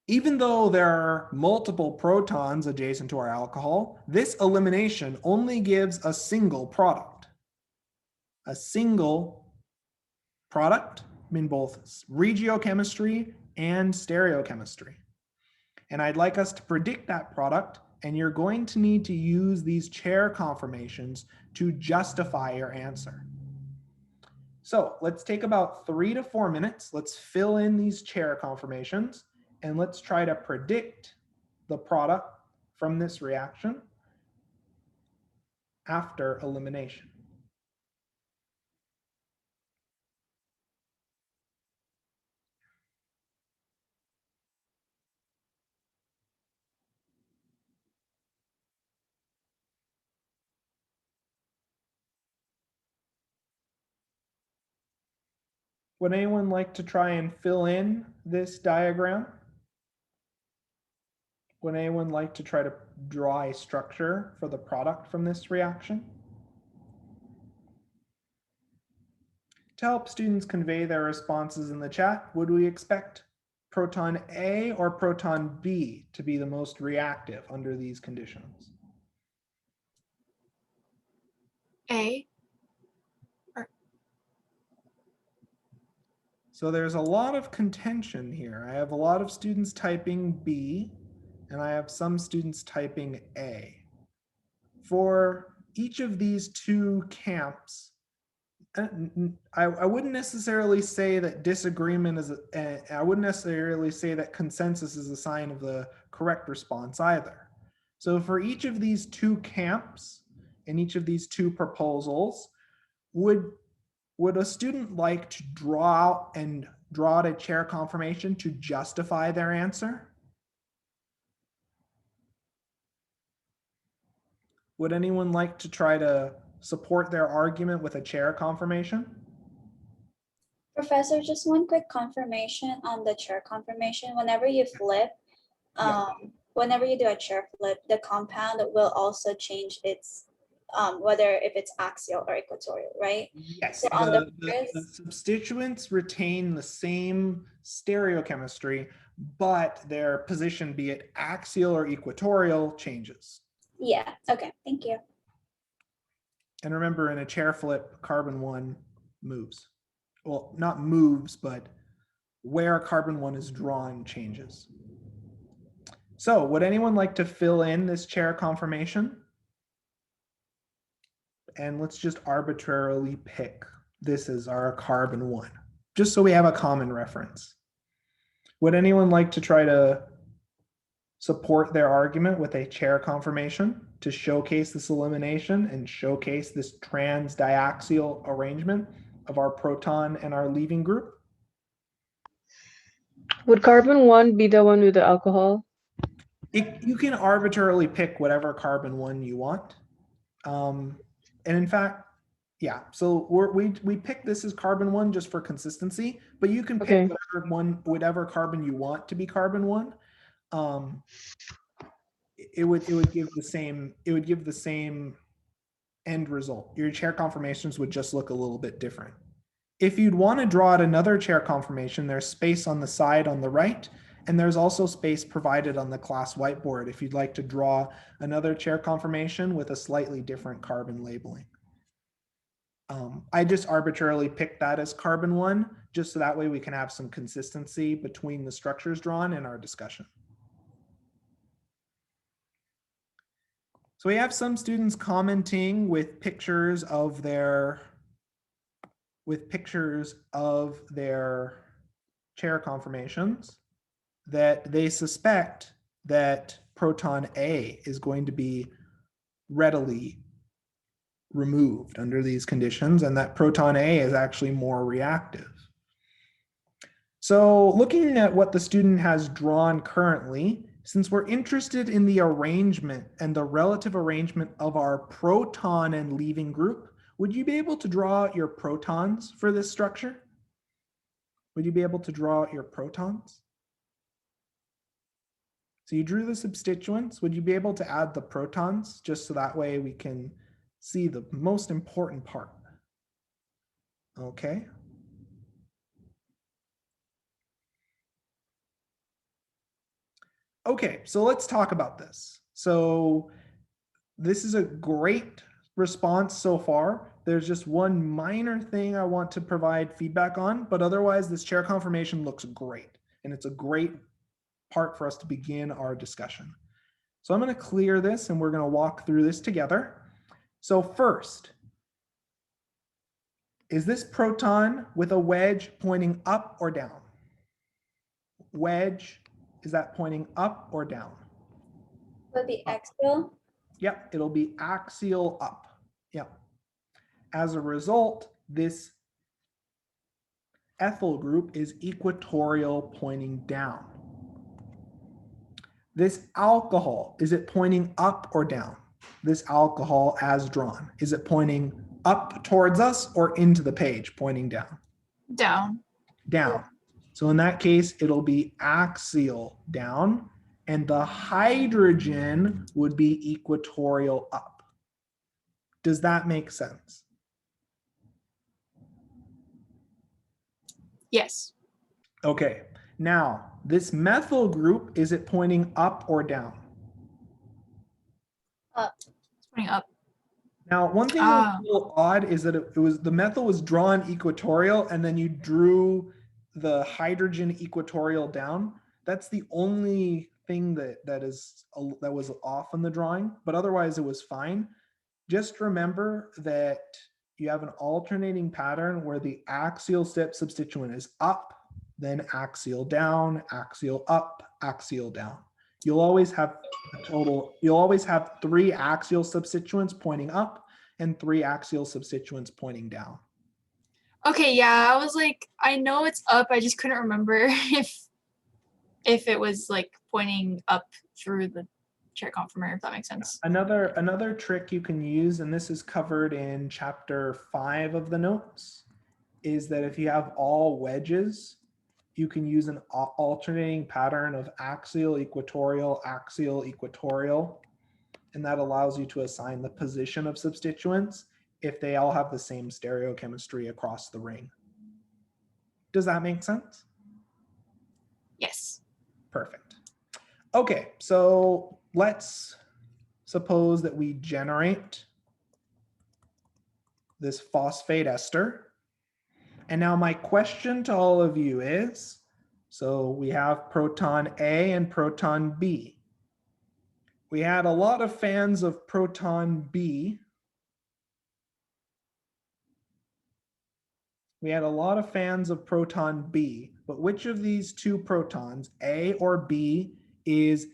even though there are multiple protons adjacent to our alcohol, this elimination only gives a single product. A single product in both regiochemistry and stereochemistry. And I'd like us to predict that product, and you're going to need to use these chair conformations to justify your answer. So let's take about 3 to 4 minutes. Let's fill in these chair conformations, and let's try to predict the product from this reaction after elimination. Would anyone like to try and fill in this diagram? Would anyone like to try to draw a structure for the product from this reaction? To help students convey their responses in the chat, would we expect proton A or proton B to be the most reactive under these conditions? A. So there's a lot of contention here. I have a lot of students typing B, and I have some students typing A. For each of these two camps, I wouldn't necessarily say that disagreement is, I wouldn't necessarily say that consensus is a sign of the correct response either. So for each of these two camps, in each of these two proposals, would a student like to draw out a chair conformation to justify their answer? Would anyone like to try to support their argument with a chair conformation? Professor, just one quick confirmation on the chair conformation. Whenever you flip, whenever you do a chair flip, the compound will also change its, whether if it's axial or equatorial, right? Yes, So on the the substituents retain the same stereochemistry, but their position, be it axial or equatorial, changes. yeah, okay, thank you. And remember, in a chair flip, carbon 1 moves. Well, not moves, but where carbon 1 is drawn changes. So would anyone like to fill in this chair conformation? And let's just arbitrarily pick this as our carbon 1, just so we have a common reference. Would anyone like to try to support their argument with a chair conformation to showcase this elimination and showcase this trans-diaxial arrangement of our proton and our leaving group? Would carbon 1 be the one with the alcohol? You can arbitrarily pick whatever carbon 1 you want. And in fact, yeah, so we pick this as carbon 1 just for consistency, but you can pick whatever carbon you want to be carbon 1. It would give the same end result. Your chair conformations would just look a little bit different. If you'd want to draw out another chair conformation, there's space on the side on the right, and there's also space provided on the class whiteboard if you'd like to draw another chair conformation with a slightly different carbon labeling. I just arbitrarily picked that as carbon 1, just so that way we can have some consistency between the structures drawn in our discussion. So we have some students commenting with pictures of their chair conformations that they suspect that proton A is going to be readily removed under these conditions, and that proton A is actually more reactive. So looking at what the student has drawn currently, since we're interested in the arrangement and the relative arrangement of our proton and leaving group, would you be able to draw out your protons for this structure? Would you be able to draw out your protons? So you drew the substituents. Would you be able to add the protons just so that way we can see the most important part? Okay. Okay, so let's talk about this. So this is a great response so far. There's just one minor thing I want to provide feedback on, but otherwise this chair conformation looks great. And it's a great part for us to begin our discussion. So I'm going to clear this and we're going to walk through this together. So first, is this proton with a wedge pointing up or down? Wedge, is that pointing up or down? Will be axial. Yep, it'll be axial up. Yep. As a result, this ethyl group is equatorial pointing down. This alcohol, is it pointing up or down? This alcohol as drawn, is it pointing up towards us or into the page, pointing down? Down. Down. So in that case, it'll be axial down, and the hydrogen would be equatorial up. Does that make sense? Yes. Okay, now this methyl group, is it pointing up or down? Up. It's pointing up. Now, one thing that was a little odd is that it was the methyl was drawn equatorial and then you drew the hydrogen equatorial down. That's the only thing that was off in the drawing, but otherwise it was fine. Just remember that you have an alternating pattern where the axial step substituent is up, then axial down, axial up, axial down. You'll always have you'll always have 3 axial substituents pointing up and 3 axial substituents pointing down. Okay, yeah, I was like, I know it's up. I just couldn't remember if it was like pointing up through the chair conformer, if that makes sense. Another trick you can use, and this is covered in chapter 5 of the notes, is that if you have all wedges, you can use an alternating pattern of axial, equatorial, and that allows you to assign the position of substituents if they all have the same stereochemistry across the ring. Does that make sense? Yes. Perfect. Okay, so let's suppose that we generate this phosphate ester. And now my question to all of you is, so we have proton A and proton B. We had a lot of fans of proton B. We had a lot of fans of proton B, but which of these 2 protons, A or B, is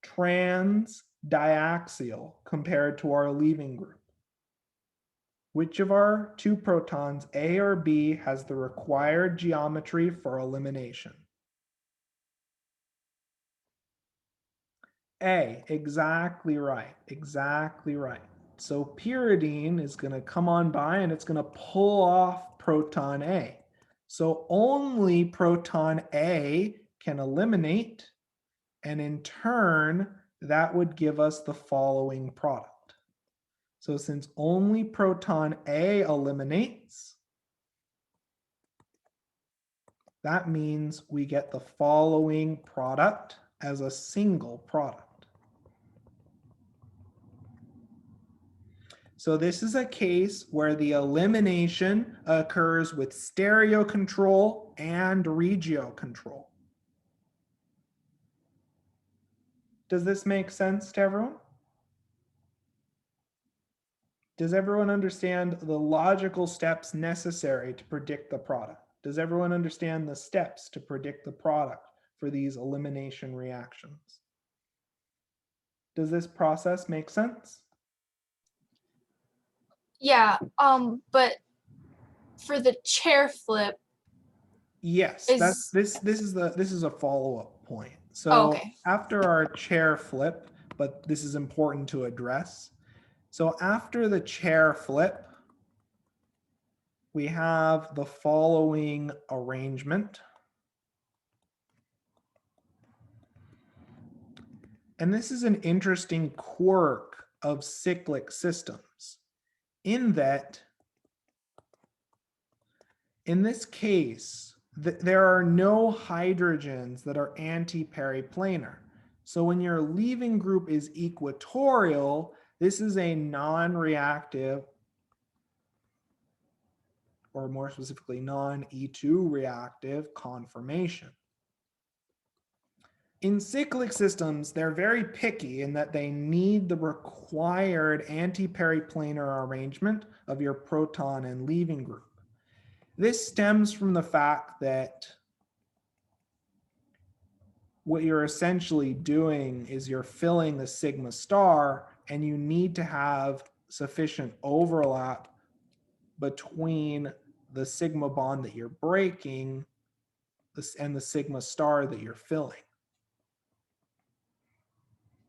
trans diaxial compared to our leaving group? Which of our 2 protons, A or B, has the required geometry for elimination? A, exactly right, exactly right. So pyridine is going to come on by and it's going to pull off proton A. So only proton A can eliminate, and in turn, that would give us the following product. So since only proton A eliminates, that means we get the following product as a single product. So this is a case where the elimination occurs with stereo control and regio control. Does this make sense to everyone? Does everyone understand the logical steps necessary to predict the product? Does everyone understand the steps to predict the product for these elimination reactions? Does this process make sense? Yeah, but for the chair flip, Yes, Is- this is a follow-up point. So Oh, okay. after our chair flip, but this is important to address. So after the chair flip, we have the following arrangement. And this is an interesting quirk of cyclic systems, in that in this case, there are no hydrogens that are anti-periplanar. So when your leaving group is equatorial, this is a non-reactive, or more specifically non-E2 reactive conformation. In cyclic systems, they're very picky in that they need the required anti-periplanar arrangement of your proton and leaving group. This stems from the fact that what you're essentially doing is you're filling the sigma star, and you need to have sufficient overlap between the sigma bond that you're breaking and the sigma star that you're filling.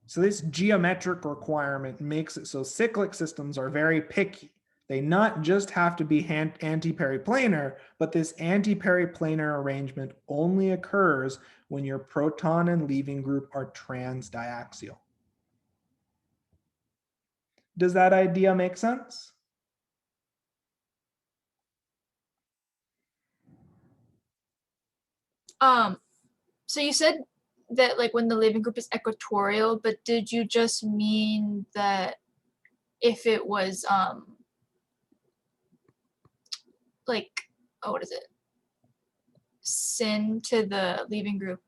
So this geometric requirement makes it so cyclic systems are very picky. They not just have to be anti-periplanar, but this anti-periplanar arrangement only occurs when your proton and leaving group are transdiaxial. Does that idea make sense? So you said that like when the leaving group is equatorial, but did you just mean that if it was like, oh, what is it? Syn to the leaving group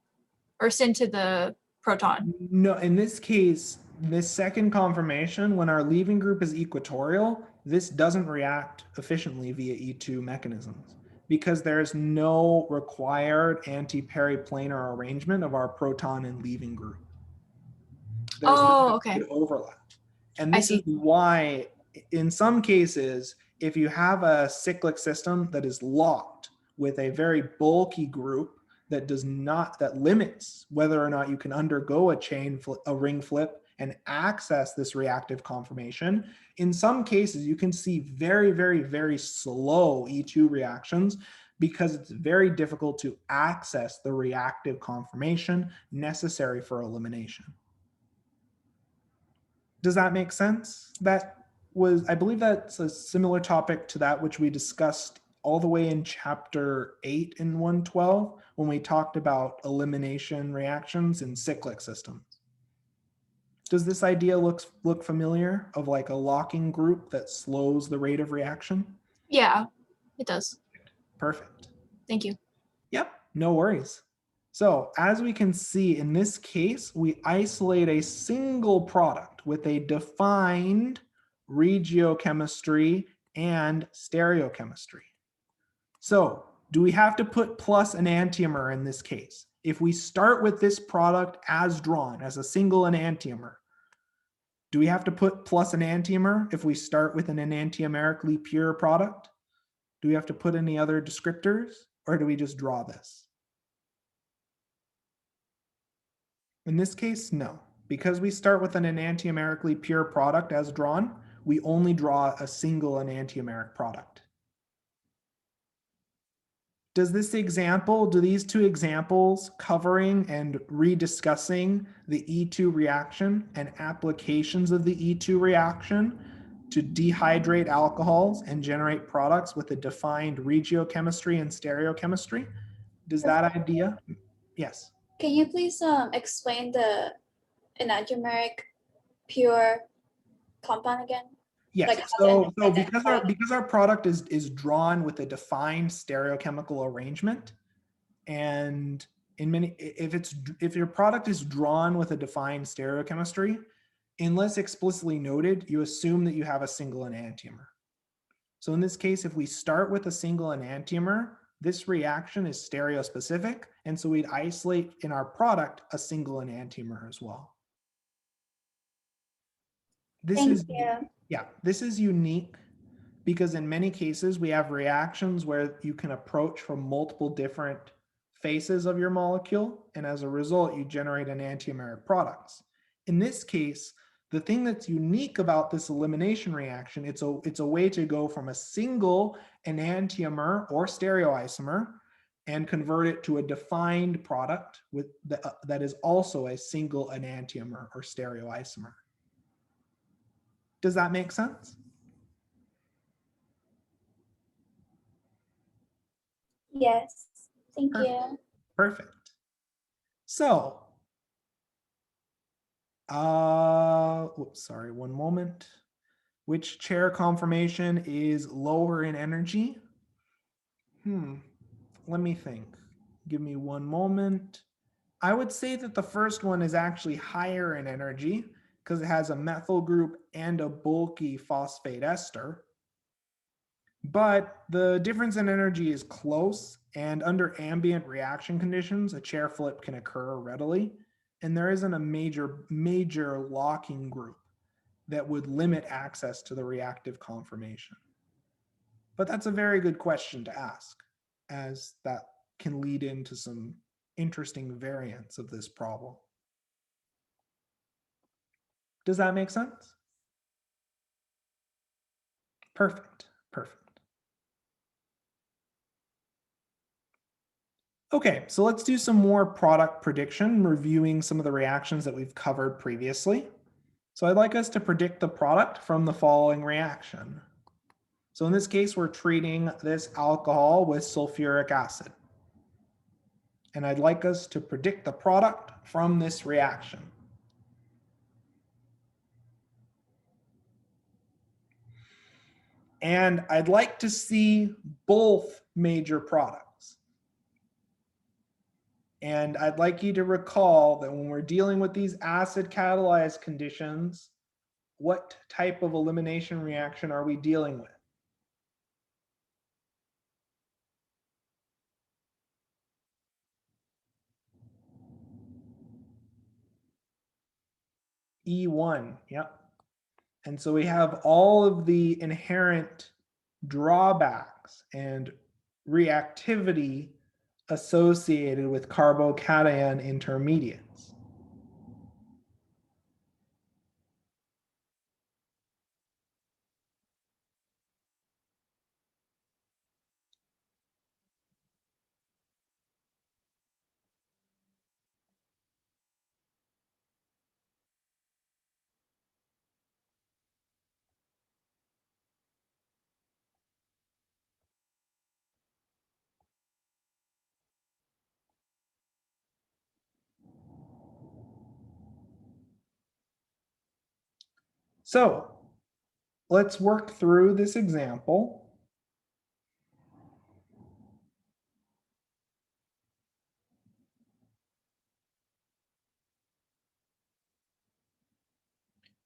or syn to the proton? No, in this case, this second conformation, when our leaving group is equatorial, this doesn't react efficiently via E2 mechanisms because there's no required anti-periplanar arrangement of our proton and leaving group. There's no Okay. overlap. And I this is see. why, in some cases, if you have a cyclic system that is locked with a very bulky group that limits whether or not you can undergo a ring flip and access this reactive conformation, in some cases you can see very, very, very slow E2 reactions because it's very difficult to access the reactive conformation necessary for elimination. Does that make sense? I believe that's a similar topic to that which we discussed all the way in chapter 8 in 112 when we talked about elimination reactions in cyclic systems. Does this idea look familiar of like a locking group that slows the rate of reaction? Yeah, it does. Perfect. Thank you. Yep, no worries. So as we can see in this case, we isolate a single product with a defined regiochemistry and stereochemistry. So do we have to put plus an enantiomer in this case? If we start with this product as drawn as a single enantiomer, do we have to put plus an enantiomer if we start with an enantiomerically pure product? Do we have to put any other descriptors, or do we just draw this? In this case, no. Because we start with an enantiomerically pure product as drawn, we only draw a single enantiomeric product. Do these two examples covering and rediscussing the E2 reaction and applications of the E2 reaction to dehydrate alcohols and generate products with a defined regiochemistry and stereochemistry? Does that idea? Yes. Can you please explain the enantiomeric pure compound again? Yes. Like So because our product is drawn with a defined stereochemical arrangement, and if your product is drawn with a defined stereochemistry, unless explicitly noted, you assume that you have a single enantiomer. So in this case, if we start with a single enantiomer, this reaction is stereospecific, and so we'd isolate in our product a single enantiomer as well. This is unique because in many cases we have reactions where you can approach from multiple different faces of your molecule, and as a result you generate enantiomeric products. In this case, the thing that's unique about this elimination reaction, it's a way to go from a single enantiomer or stereoisomer and convert it to a defined product that is also a single enantiomer or stereoisomer. Does that make sense? Yes, thank you. Perfect. So, oops, sorry, one moment. Which chair conformation is lower in energy? Let me think. Give me one moment. I would say that the first one is actually higher in energy because it has a methyl group and a bulky phosphate ester. But the difference in energy is close, and under ambient reaction conditions, a chair flip can occur readily, and there isn't a major locking group that would limit access to the reactive conformation. But that's a very good question to ask, as that can lead into some interesting variants of this problem. Does that make sense? Perfect, perfect. Okay, so let's do some more product prediction, reviewing some of the reactions that we've covered previously. So I'd like us to predict the product from the following reaction. So in this case, we're treating this alcohol with sulfuric acid. And I'd like us to predict the product from this reaction. And I'd like to see both major products. And I'd like you to recall that when we're dealing with these acid catalyzed conditions, what type of elimination reaction are we dealing with? E1, yep. And so we have all of the inherent drawbacks and reactivity associated with carbocation intermediates. So let's work through this example.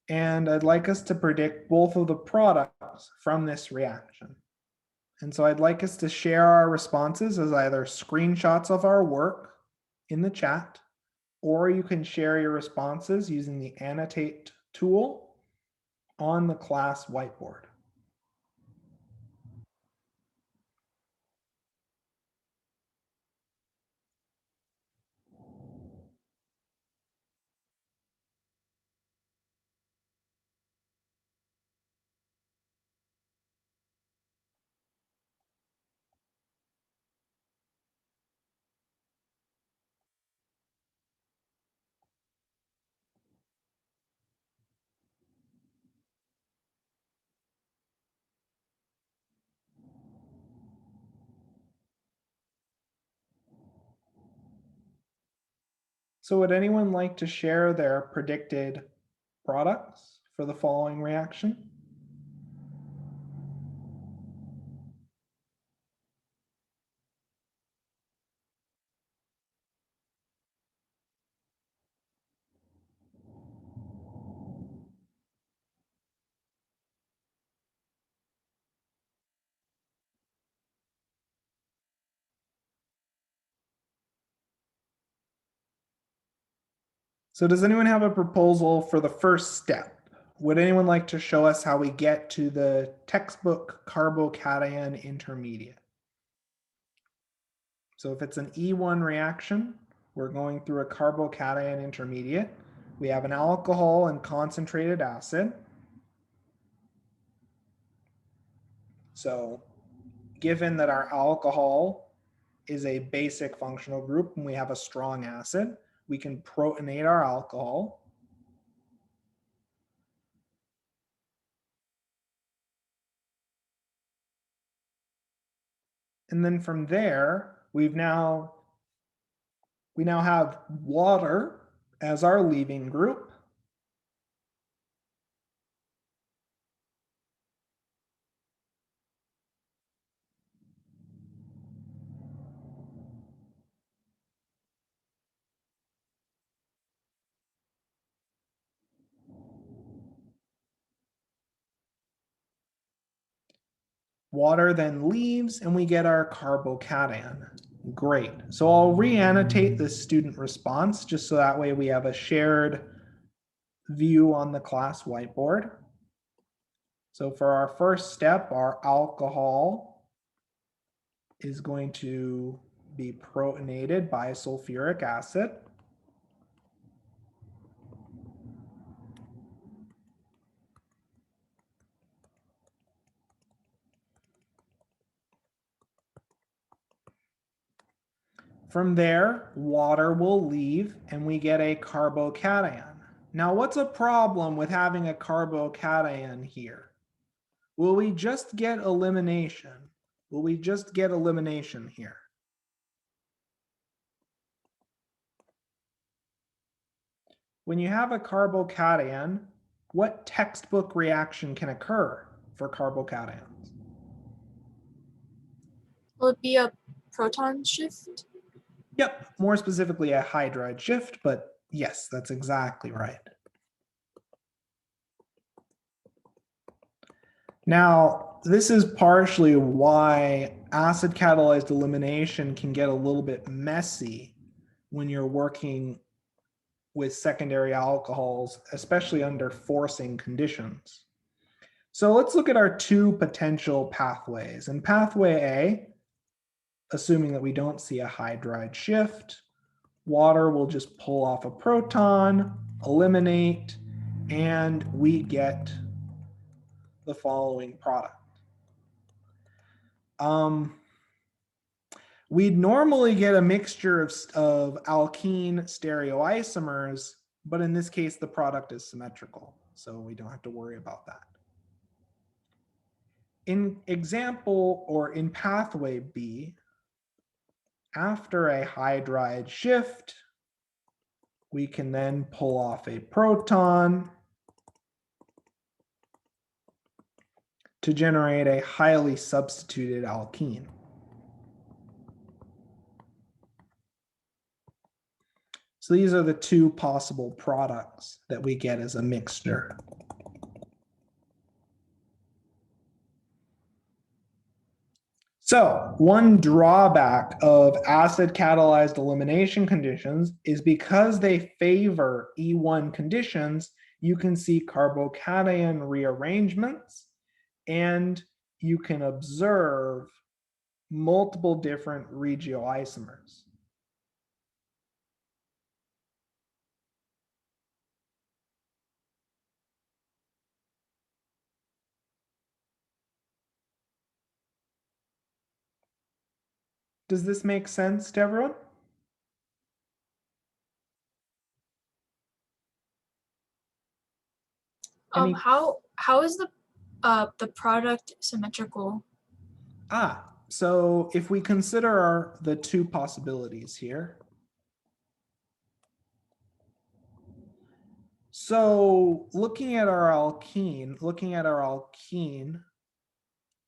And I'd like us to predict both of the products from this reaction. And so I'd like us to share our responses as either screenshots of our work in the chat, or you can share your responses using the Annotate tool on the class whiteboard. So would anyone like to share their predicted products for the following reaction? So does anyone have a proposal for the first step? Would anyone like to show us how we get to the textbook carbocation intermediate? So if it's an E1 reaction, we're going through a carbocation intermediate. We have an alcohol and concentrated acid. So given that our alcohol is a basic functional group and we have a strong acid, we can protonate our alcohol. And then from there, we now have water as our leaving group. Water then leaves and we get our carbocation. Great. So I'll re-annotate the student response just so that way we have a shared view on the class whiteboard. So for our first step, our alcohol is going to be protonated by sulfuric acid. From there, water will leave and we get a carbocation. Now, what's a problem with having a carbocation here? Will we just get elimination? Will we just get elimination here? When you have a carbocation, what textbook reaction can occur for carbocations? Will it be a proton shift? Yep, more specifically a hydride shift, but yes, that's exactly right. Now, this is partially why acid catalyzed elimination can get a little bit messy when you're working with secondary alcohols, especially under forcing conditions. So let's look at our two potential pathways. In pathway A, assuming that we don't see a hydride shift, water will just pull off a proton, eliminate, and we get the following product. We'd normally get a mixture of alkene stereoisomers, but in this case, the product is symmetrical, so we don't have to worry about that. In example, or in pathway B, after a hydride shift, we can then pull off a proton to generate a highly substituted alkene. So these are the two possible products that we get as a mixture. So one drawback of acid catalyzed elimination conditions is because they favor E1 conditions, you can see carbocation rearrangements and you can observe multiple different regioisomers. Does this make sense to everyone? Any- How is the product symmetrical? So if we consider the two possibilities here. So looking at our alkene,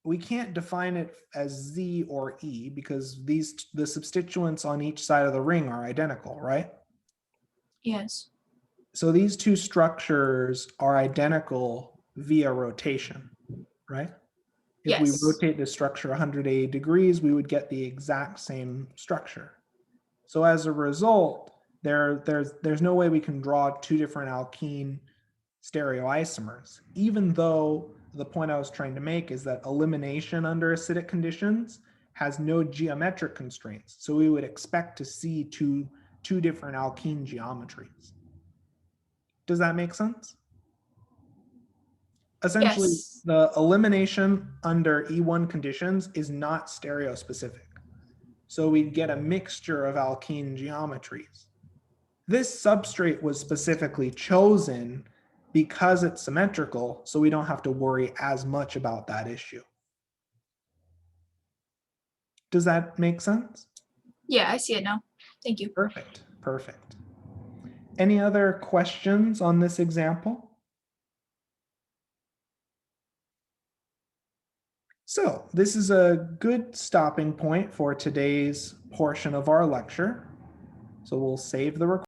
we can't define it as Z or E because the substituents on each side of the ring are identical, right? Yes. So these two structures are identical via rotation, right? If we Yes. rotate this structure 180 degrees, we would get the exact same structure. So as a result, there's no way we can draw two different alkene stereoisomers, even though the point I was trying to make is that elimination under acidic conditions has no geometric constraints. So we would expect to see two different alkene geometries. Does that make sense? Essentially, Yes. the elimination under E1 conditions is not stereospecific. So we get a mixture of alkene geometries. This substrate was specifically chosen because it's symmetrical, so we don't have to worry as much about that issue. Does that make sense? Yeah, I see it now. Thank you. Perfect, perfect. Any other questions on this example? So this is a good stopping point for today's portion of our lecture. So we'll save the recording.